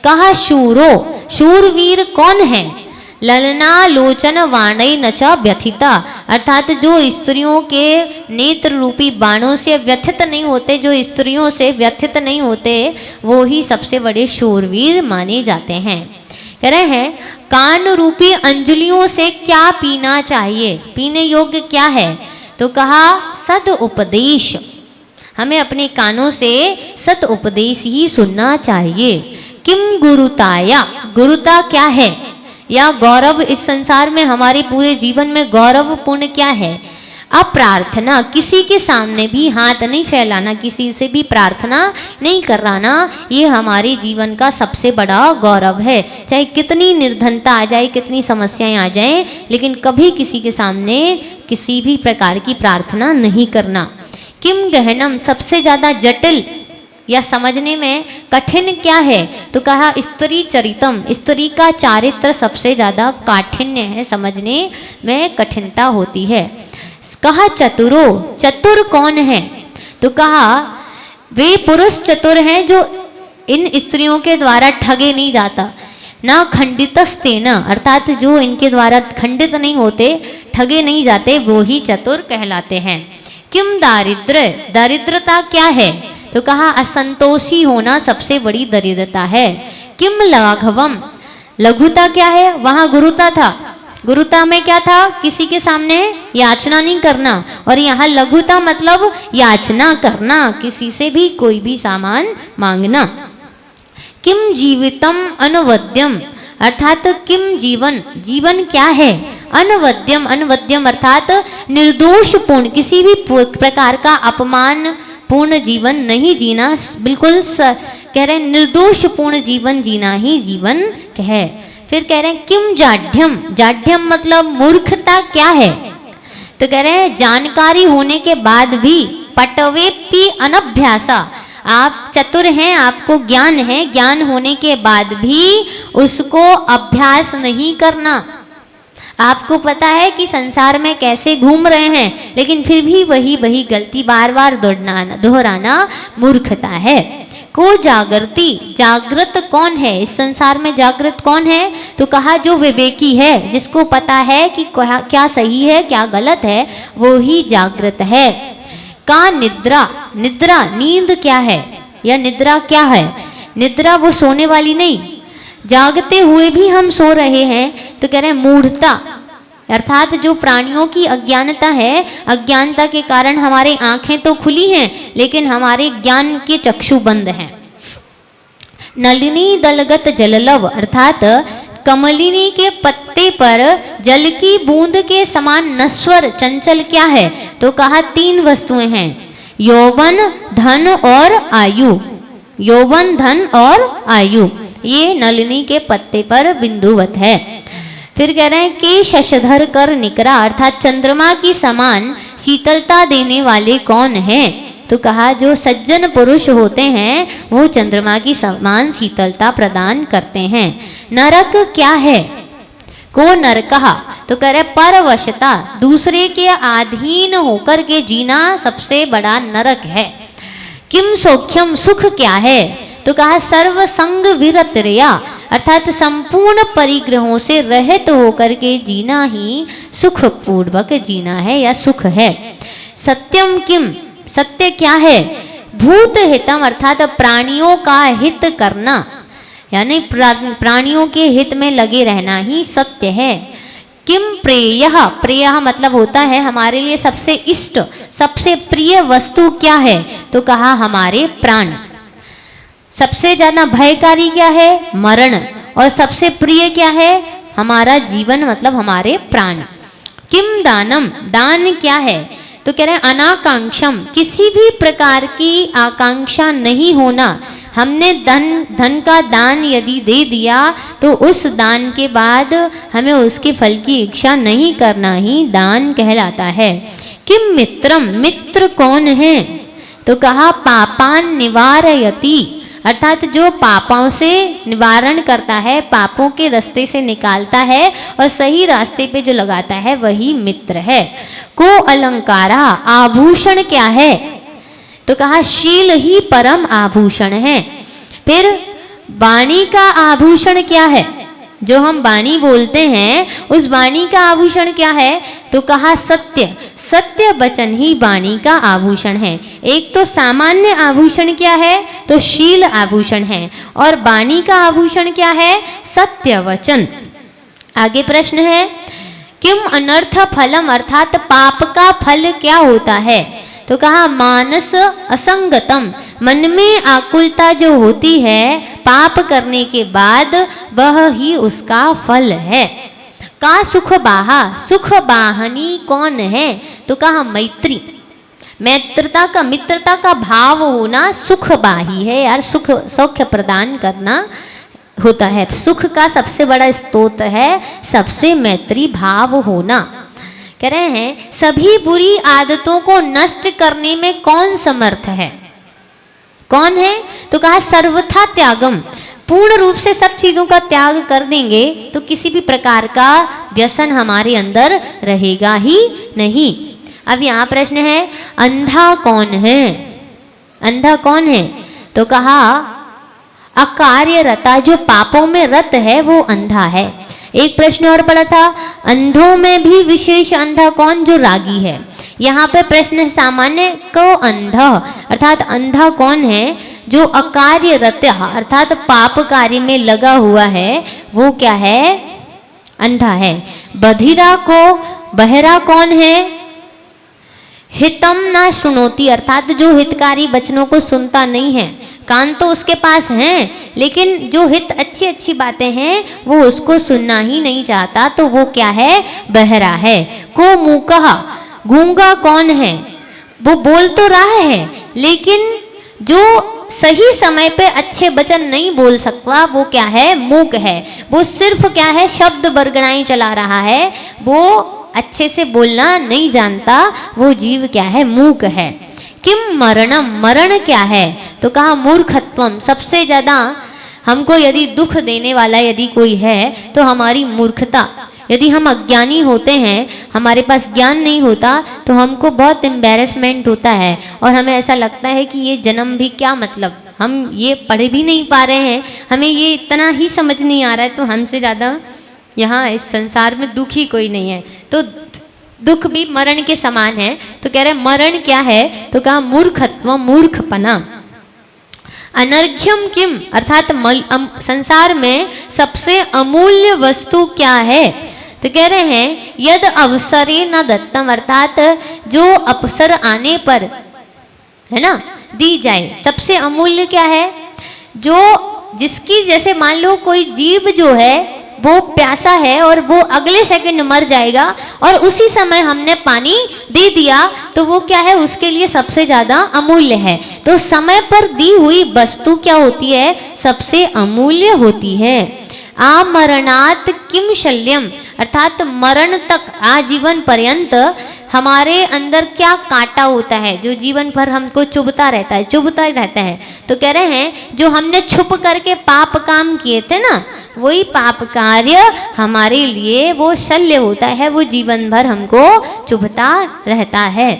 कहा शूरो, शूरवीर कौन है? ललना लोचन वाणई नचा व्यथिता, अर्थात जो स्त्रियों के नेत्र रूपी बाणों से व्यथित नहीं होते, जो स्त्रियों से व्यथित नहीं होते, वो ही सबसे बड़े शूरवीर माने जाते हैं। कह रहे हैं कान रूपी अंजलियों से क्या पीना चाहिए, पीने योग्य क्या है? तो कहा सद उपदेश, हमें अपने कानों से सत उपदेश ही सुनना चाहिए। किम गुरुताया, गुरुता क्या है या गौरव इस संसार में हमारे पूरे जीवन में गौरवपूर्ण क्या है? अप्रार्थना, किसी के सामने भी हाथ नहीं फैलाना, किसी से भी प्रार्थना नहीं कराना, ये हमारे जीवन का सबसे बड़ा गौरव है। चाहे कितनी निर्धनता आ जाए, कितनी समस्याएं आ जाएं, लेकिन कभी किसी के सामने किसी भी प्रकार की प्रार्थना नहीं करना। किम गहनम, सबसे ज़्यादा जटिल या समझने में कठिन क्या है? तो कहा स्त्री चरितम, स्त्री का चारित्र सबसे ज़्यादा काठिन्य है, समझने में कठिनता होती है। कहा चतुरो, चतुर कौन है? तो कहा वे पुरुष चतुर हैं जो इन स्त्रियों के द्वारा ठगे नहीं जाता, ना खंडितस्तेन, अर्थात जो इनके द्वारा खंडित नहीं होते, ठगे नहीं जाते, वो ही चतुर कहलाते हैं। किम दारिद्र्य, दरिद्रता क्या है? तो कहा असंतोषी होना सबसे बड़ी दरिद्रता है। किम लाघवम, लघुता क्या है? वहाँ गुरुता था, गुरुता में क्या था? किसी के सामने याचना नहीं करना, और यहाँ लघुता मतलब याचना करना, किसी से भी कोई भी सामान मांगना। किम जीवितम अनवद्यम, अर्थात किम जीवन, जीवन क्या है? अनवद्यम, अनवद्यम अर्थात निर्दोष पूर्ण, किसी भी प्रकार का अपमान पूर्ण जीवन नहीं जीना, बिल्कुल कह रहे हैं निर्दोष पूर्ण जीवन जीना ही जीवन है। फिर कह रहे हैं किम जाड्यम, जाड्यम मतलब मूर्खता क्या है? तो कह रहे हैं जानकारी होने के बाद भी पटवेपि अनभ्यासा, आप चतुर हैं, आपको ज्ञान है, ज्ञान होने के बाद भी उसको अभ्यास नहीं करना। आपको पता है कि संसार में कैसे घूम रहे हैं, लेकिन फिर भी वही गलती बार बार दोहराना मूर्खता है। को जागृति, जागृत कौन है? इस संसार में जागृत कौन है? तो कहा जो विवेकी है, जिसको पता है कि क्या सही है क्या गलत है, वो ही जागृत है। का निद्रा, निद्रा नींद क्या है या निद्रा क्या है? निद्रा वो सोने वाली नहीं, जागते हुए भी हम सो रहे हैं, तो कह रहे हैं मूढ़ता, अर्थात जो प्राणियों की अज्ञानता है, अज्ञानता के कारण हमारे आंखें तो खुली हैं लेकिन हमारे ज्ञान के चक्षु बंद हैं। नलिनी दलगत जललव, अर्थात कमलिनी के पत्ते पर जल की बूंद के समान नश्वर चंचल क्या है? तो कहा 3 वस्तुएं हैं, यौवन, धन और आयु। यौवन, धन और आयु, ये नलिनी के पत्ते पर बिंदुवत है। फिर कह रहे हैं कि शशधर कर निकरा, अर्थात चंद्रमा की समान शीतलता देने वाले कौन हैं? तो कहा जो सज्जन पुरुष होते हैं वो चंद्रमा की समान शीतलता प्रदान करते हैं। नरक क्या है? को नरकहा, तो कह रहे परवशता, दूसरे के अधीन होकर के जीना सबसे बड़ा नरक है। किम सौख्यम, सुख क्या है? तो कहा सर्व संग विरतया, अर्थात संपूर्ण परिग्रहों से रहित होकर के जीना ही सुख पूर्वक जीना है या सुख है। सत्यम किम, सत्य क्या है? भूत हितम, अर्थात प्राणियों का हित करना, यानी प्राणियों के हित में लगे रहना ही सत्य है। किम प्रेयः, प्रेयः मतलब होता है हमारे लिए सबसे इष्ट, सबसे प्रिय वस्तु क्या है? तो कहा हमारे प्राण। सबसे ज्यादा भयकारी क्या है? मरण। और सबसे प्रिय क्या है? हमारा जीवन, मतलब हमारे प्राण। किम दानम, दान क्या है? तो कह रहे हैं अनाकांक्षम, किसी भी प्रकार की आकांक्षा नहीं होना। हमने धन का दान यदि दे दिया तो उस दान के बाद हमें उसके फल की इच्छा नहीं करना ही दान कहलाता है। किम मित्रम, मित्र कौन है? तो कहा पापान निवारयति, अर्थात जो पापों से निवारण करता है, पापों के रास्ते से निकालता है और सही रास्ते पे जो लगाता है वही मित्र है। को अलंकारा, आभूषण क्या है? तो कहा शील ही परम आभूषण है। फिर वाणी का आभूषण क्या है? जो हम वाणी बोलते हैं उस वाणी का आभूषण क्या है? तो कहा सत्य। सत्य वचन ही वाणी का आभूषण है। एक तो सामान्य आभूषण क्या है? तो शील आभूषण है। और वाणी का आभूषण क्या है? सत्य वचन। आगे प्रश्न है किम अनर्थ फलम, अर्थात पाप का फल क्या होता है? तो कहा मानस असंगतम, मन में आकुलता जो होती है पाप करने के बाद वह ही उसका फल है। का सुख बाहा, सुख बाहनी कौन है? तो कहा मैत्री। मित्रता का भाव होना सुख बाही है यार, सुख सौख्य प्रदान करना होता है। सुख का सबसे बड़ा स्रोत है सबसे मैत्री भाव होना। कह रहे हैं सभी बुरी आदतों को नष्ट करने में कौन समर्थ है? कौन है? तो कहा सर्वथा त्यागम, पूर्ण रूप से सब चीजों का त्याग कर देंगे तो किसी भी प्रकार का व्यसन हमारे अंदर रहेगा ही नहीं। अब यहाँ प्रश्न है अंधा कौन है? अंधा कौन है? तो कहा अकार्य रता, जो पापों में रत है वो अंधा है। एक प्रश्न और पड़ा था अंधों में भी विशेष अंधा कौन? जो रागी है। यहाँ पे प्रश्न सामान्य को अंधा, अर्थात अंधा कौन है? जो अकार्य रत अर्थात पाप कार्य में लगा हुआ है वो क्या है? अंधा है। बधिरा को बहरा कौन है? हितम ना सुनोती, अर्थात जो हितकारी वचनों को सुनता नहीं है। कान तो उसके पास हैं लेकिन जो हित अच्छी अच्छी बातें हैं वो उसको सुनना ही नहीं चाहता, तो वो क्या है? बहरा है। को मूकहा, गूंगा कौन है? वो बोल तो रहा है लेकिन जो सही समय पे अच्छे वचन नहीं बोल सकता वो क्या है? मूक है। वो सिर्फ क्या है? शब्द बरगड़ाई चला रहा है, वो अच्छे से बोलना नहीं जानता, वो जीव क्या है? मूक है। किम मरणम, मरण क्या है? तो कहा मूर्खत्वम, सबसे ज्यादा हमको यदि दुख देने वाला यदि कोई है तो हमारी मूर्खता। यदि हम अज्ञानी होते हैं, हमारे पास ज्ञान नहीं होता तो हमको बहुत एम्बेरसमेंट होता है और हमें ऐसा लगता है कि ये जन्म भी क्या मतलब, हम ये पढ़ भी नहीं पा रहे हैं, हमें ये इतना ही समझ नहीं आ रहा है, तो हमसे ज़्यादा यहाँ इस संसार में दुखी कोई नहीं है। तो दुख भी मरण के समान है। तो कह रहे मरण क्या है? तो कहा मूर्खत्व, मूर्खपना। अनर्घ्यम किम, अर्थात संसार में सबसे अमूल्य वस्तु क्या है? तो कह रहे हैं यद अवसरे न दत्तम, अर्थात जो अवसर आने पर है ना दी जाए। सबसे अमूल्य क्या है? जो जिसकी, जैसे मान लो कोई जीव जो है वो प्यासा है और वो अगले सेकंड मर जाएगा और उसी समय हमने पानी दे दिया तो वो क्या है? उसके लिए सबसे ज्यादा अमूल्य है। तो समय पर दी हुई वस्तु क्या होती है? सबसे अमूल्य होती है। आमरणात् किम शल्यम, अर्थात मरण तक आजीवन पर्यंत हमारे अंदर क्या कांटा होता है जो जीवन भर हमको चुभता रहता है, चुभता ही रहता है। तो कह रहे हैं जो हमने छुप करके पाप काम किए थे ना, वही पाप कार्य हमारे लिए वो शल्य होता है, वो जीवन भर हमको चुभता रहता है।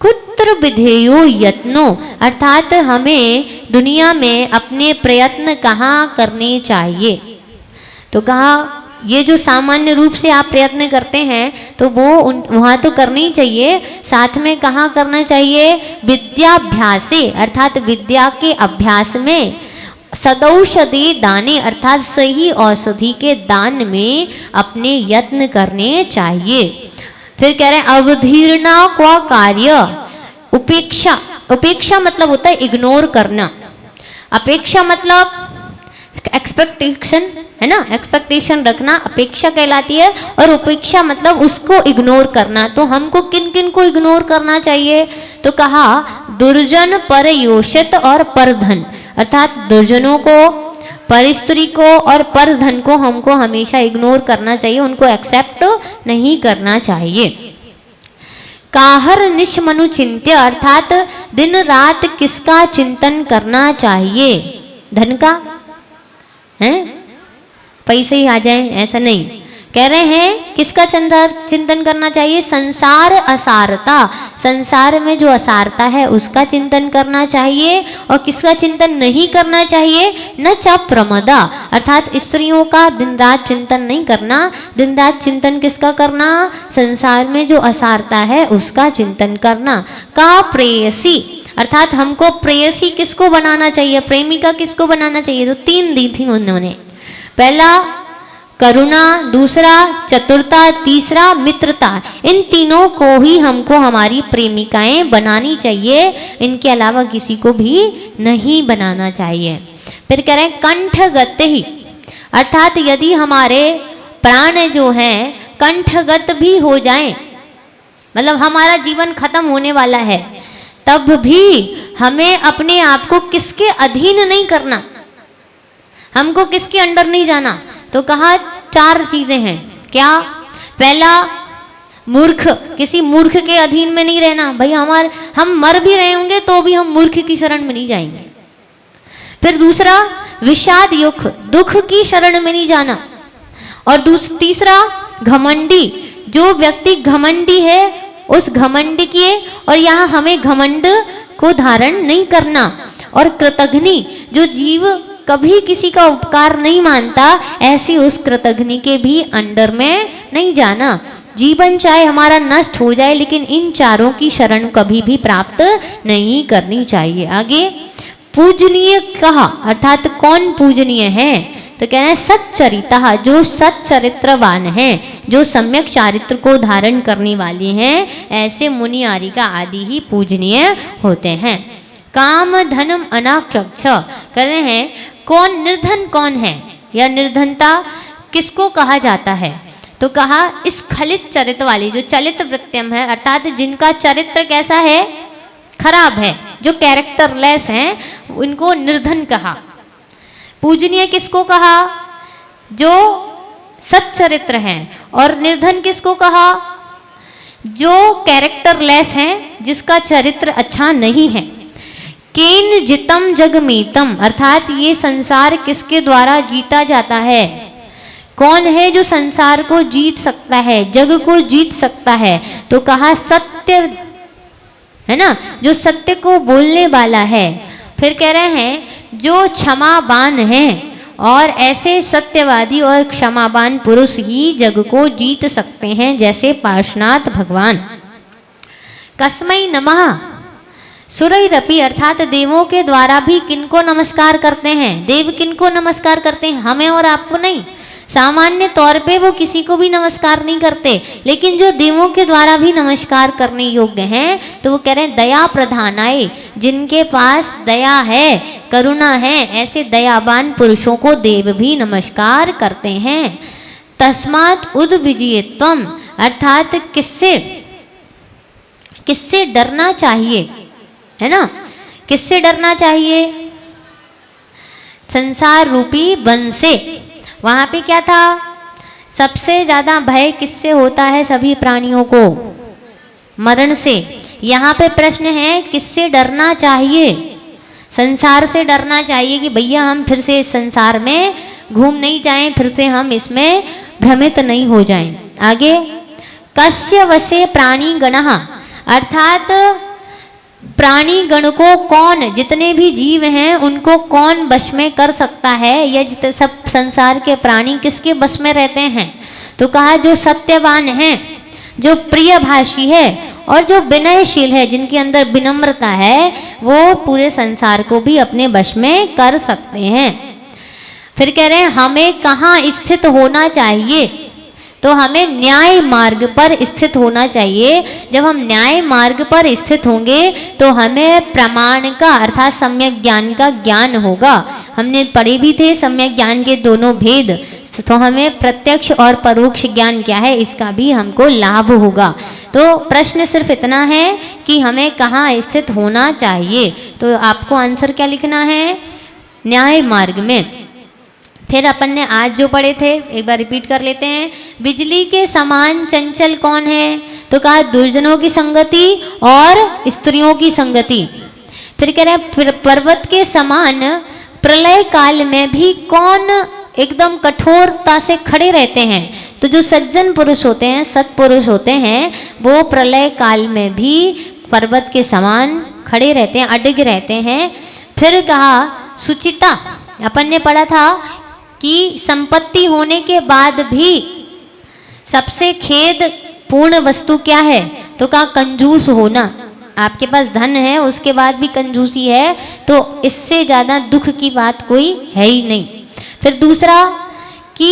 कुत्र विधेयो यत्नो, अर्थात हमें दुनिया में अपने प्रयत्न कहाँ करने चाहिए? तो कहा ये जो सामान्य रूप से आप प्रयत्न करते हैं तो वो वहाँ तो करनी चाहिए, साथ में कहाँ करना चाहिए? विद्याभ्यासे, अर्थात विद्या के अभ्यास में। सदौषधि दाने, अर्थात सही औषधि के दान में अपने यत्न करने चाहिए। फिर कह रहे हैं अवधीर्णा का कार्य, उपेक्षा। उपेक्षा मतलब होता है इग्नोर करना। अपेक्षा मतलब एक्सपेक्टेशन है ना, एक्सपेक्टेशन रखना अपेक्षा कहलाती है। और उपेक्षा मतलब उसको इग्नोर करना। तो हमको किन किन को इग्नोर करना चाहिए? तो कहा दुर्जन, परयोषित और परधन, अर्थात दुर्जनों को, परस्त्री को और परधन को हमको हमेशा इग्नोर करना चाहिए, उनको एक्सेप्ट नहीं करना चाहिए। काहर निष्मनु चिंत्य, अर्थात दिन रात किसका चिंतन करना चाहिए? धन का? हैं? पैसे ही आ जाए ऐसा नहीं। कह रहे हैं किसका चिंतन करना चाहिए? संसार असारता, संसार में जो असारता है उसका चिंतन करना चाहिए। और किसका चिंतन नहीं करना चाहिए? न च प्रमदा, अर्थात स्त्रियों का दिन रात चिंतन नहीं करना। दिन रात चिंतन किसका करना? संसार में जो असारता है उसका चिंतन करना। का प्रेयसी, अर्थात हमको प्रेयसी किसको बनाना चाहिए, प्रेमिका किसको बनाना चाहिए? तो 3 दी थी उन्होंने। पहला करुणा, दूसरा चतुरता, तीसरा मित्रता। इन तीनों को ही हमको हमारी प्रेमिकाएं बनानी चाहिए, इनके अलावा किसी को भी नहीं बनाना चाहिए। फिर कह रहे हैं कंठगत ही, अर्थात यदि हमारे प्राण जो हैं कंठगत भी हो जाएं, मतलब हमारा जीवन खत्म होने वाला है, तब भी हमें अपने आप को किसके अधीन नहीं करना, हमको किसके अंडर नहीं जाना। तो कहा 4 चीजें हैं। क्या? पहला मूर्ख, किसी मूर्ख के अधीन में नहीं रहना। भाई हम मर भी रहे होंगे तो भी हम मूर्ख की शरण में नहीं जाएंगे। फिर दूसरा विषाद युक्त, दुख की शरण में नहीं जाना। और तीसरा घमंडी, जो व्यक्ति घमंडी है उस घमंड के, और यहाँ हमें घमंड को धारण नहीं करना। और कृतघ्नि, जो जीव कभी किसी का उपकार नहीं मानता, ऐसी उस कृतघ्नि के भी अंडर में नहीं जाना। जीवन चाहे हमारा नष्ट हो जाए लेकिन इन 4 की शरण कभी भी प्राप्त नहीं करनी चाहिए। आगे पूजनीय कहा, अर्थात कौन पूजनीय है? तो कहना है सच्चरिता, जो सच्चरित्रवान है, जो सम्यक चारित्र को धारण करने वाले हैं, ऐसे मुनि आरिका आदि ही पूजनीय होते हैं। काम धनम अनाक्षक्ष, कह रहे हैं कौन निर्धन कौन है, या निर्धनता किसको कहा जाता है? तो कहा स्खलित चरित्र वाली, जो चलित वृत्तिम है, अर्थात जिनका चरित्र कैसा है? खराब है, जो कैरेक्टरलेस हैं, उनको निर्धन कहा। पूजनीय किसको कहा? जो सच्चरित्र हैं। और निर्धन किसको कहा? जो कैरेक्टरलेस हैं, जिसका चरित्र अच्छा नहीं है। केन जितम जगमीतम, अर्थात ये संसार किसके द्वारा जीता जाता है? कौन है जो संसार को जीत सकता है, जग को जीत सकता है? तो कहा सत्य, है ना, जो सत्य को बोलने वाला है। फिर कह रहे हैं जो क्षमावान है, और ऐसे सत्यवादी और क्षमावान पुरुष ही जग को जीत सकते हैं, जैसे पार्श्वनाथ भगवान। कस्मै नमः सुरैरपि, अर्थात देवों के द्वारा भी किनको नमस्कार करते हैं? देव किनको नमस्कार करते हैं? हमें और आपको नहीं। सामान्य तौर पे वो किसी को भी नमस्कार नहीं करते, लेकिन जो देवों के द्वारा भी नमस्कार करने योग्य हैं, तो वो कह रहे हैं दया प्रधानाय, जिनके पास दया है, करुणा है, ऐसे दयावान पुरुषों को देव भी नमस्कार करते हैं। तस्मात् उद्विजयत्वम, अर्थात किससे डरना चाहिए, है ना? किससे डरना चाहिए? संसार रूपी वन से। वहां पे क्या था? सबसे ज्यादा भय किससे होता है सभी प्राणियों को? मरण से। यहाँ पे प्रश्न है किससे डरना चाहिए? संसार से डरना चाहिए कि भैया हम फिर से इस संसार में घूम नहीं जाएं, फिर से हम इसमें भ्रमित नहीं हो जाएं। आगे कस्य वशे प्राणी गणः, अर्थात प्राणी गण को कौन, जितने भी जीव हैं उनको कौन वश में कर सकता है, या जितने सब संसार के प्राणी किसके वश में रहते हैं? तो कहा जो सत्यवान है, जो प्रियभाषी है, और जो विनयशील है, जिनके अंदर विनम्रता है, वो पूरे संसार को भी अपने वश में कर सकते हैं। फिर कह रहे हैं हमें कहाँ स्थित होना चाहिए? तो हमें न्याय मार्ग पर स्थित होना चाहिए। जब हम न्याय मार्ग पर स्थित होंगे तो हमें प्रमाण का, अर्थात सम्यक ज्ञान का ज्ञान होगा। हमने पढ़े भी थे सम्यक ज्ञान के दोनों भेद, तो हमें प्रत्यक्ष और परोक्ष ज्ञान क्या है इसका भी हमको लाभ होगा। तो प्रश्न सिर्फ इतना है कि हमें कहाँ स्थित होना चाहिए। तो आपको आंसर क्या लिखना है? न्याय मार्ग में। फिर अपन ने आज जो पढ़े थे एक बार रिपीट कर लेते हैं। बिजली के समान चंचल कौन है? तो कहा दुर्जनों की संगति और स्त्रियों की संगति। फिर कह रहे हैं पर्वत के समान प्रलय काल में भी कौन एकदम कठोरता से खड़े रहते हैं? तो जो सज्जन पुरुष होते हैं, सत्पुरुष होते हैं, वो प्रलय काल में भी पर्वत के समान खड़े रहते हैं, अडिग रहते हैं। फिर कहा सुचिता, अपन ने पढ़ा था कि संपत्ति होने के बाद भी सबसे खेद पूर्ण वस्तु क्या है, तो कहा कंजूस होना। आपके पास धन है उसके बाद भी कंजूसी है तो इससे ज़्यादा दुख की बात कोई है ही नहीं। फिर दूसरा कि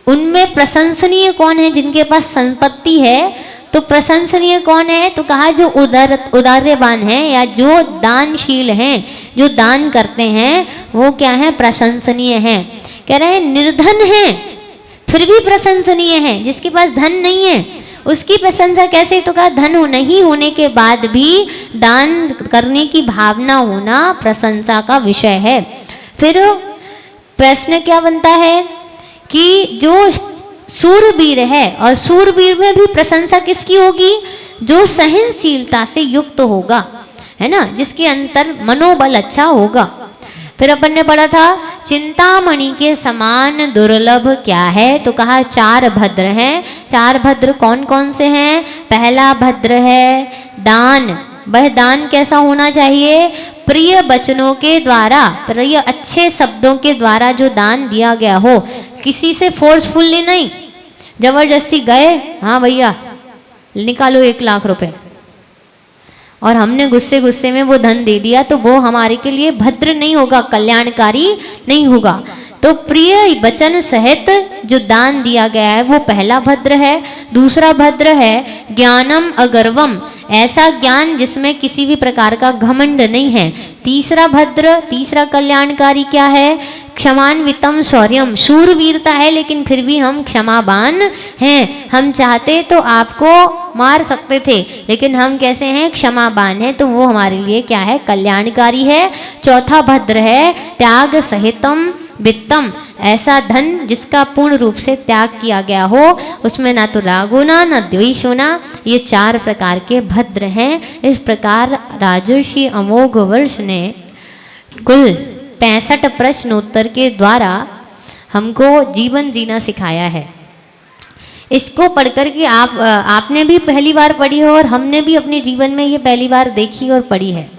उनमें प्रशंसनीय कौन है, जिनके पास संपत्ति है तो प्रशंसनीय कौन है, तो कहा जो उदार्यवान है या जो दानशील हैं, जो दान करते हैं वो क्या है, प्रशंसनीय हैं। कह रहे हैं निर्धन है फिर भी प्रशंसनीय है, जिसके पास धन नहीं है उसकी प्रशंसा कैसे, तो कहा धन नहीं होने के बाद भी दान करने की भावना होना प्रशंसा का विषय है। फिर प्रश्न क्या बनता है कि जो सूरवीर है, और सूरवीर में भी प्रशंसा किसकी होगी, जो सहनशीलता से युक्त होगा, है ना, जिसके अंतर मनोबल अच्छा होगा। फिर अपन ने पढ़ा था चिंतामणि के समान दुर्लभ क्या है, तो कहा 4 भद्र हैं। 4 भद्र कौन कौन से हैं, पहला भद्र है दान। वह दान कैसा होना चाहिए, प्रिय वचनों के द्वारा, प्रिय अच्छे शब्दों के द्वारा जो दान दिया गया हो, किसी से फोर्सफुल्ली नहीं, जबरदस्ती गए हाँ भैया निकालो 1 लाख रुपए और हमने गुस्से गुस्से में वो धन दे दिया, तो वो हमारे के लिए भद्र नहीं होगा, कल्याणकारी नहीं होगा। तो प्रिय वचन सहित जो दान दिया गया है वो पहला भद्र है। दूसरा भद्र है ज्ञानम अगर्वम, ऐसा ज्ञान जिसमें किसी भी प्रकार का घमंड नहीं है। तीसरा भद्र, तीसरा कल्याणकारी क्या है, क्षमान्वितम शौर्यम, शूरवीरता है लेकिन फिर भी हम क्षमावान हैं। हम चाहते तो आपको मार सकते थे लेकिन हम कैसे हैं, क्षमावान हैं, तो वो हमारे लिए क्या है, कल्याणकारी है। चौथा भद्र है त्याग सहितम वित्तम, ऐसा धन जिसका पूर्ण रूप से त्याग किया गया हो, उसमें ना तो राग होना ना द्वेष होना। ये 4 प्रकार के भद्र हैं। इस प्रकार राजर्षि अमोघ वर्ष ने कुल 65 प्रश्नोत्तर के द्वारा हमको जीवन जीना सिखाया है। इसको पढ़कर के आपने भी पहली बार पढ़ी हो और हमने भी अपने जीवन में ये पहली बार देखी और पढ़ी है।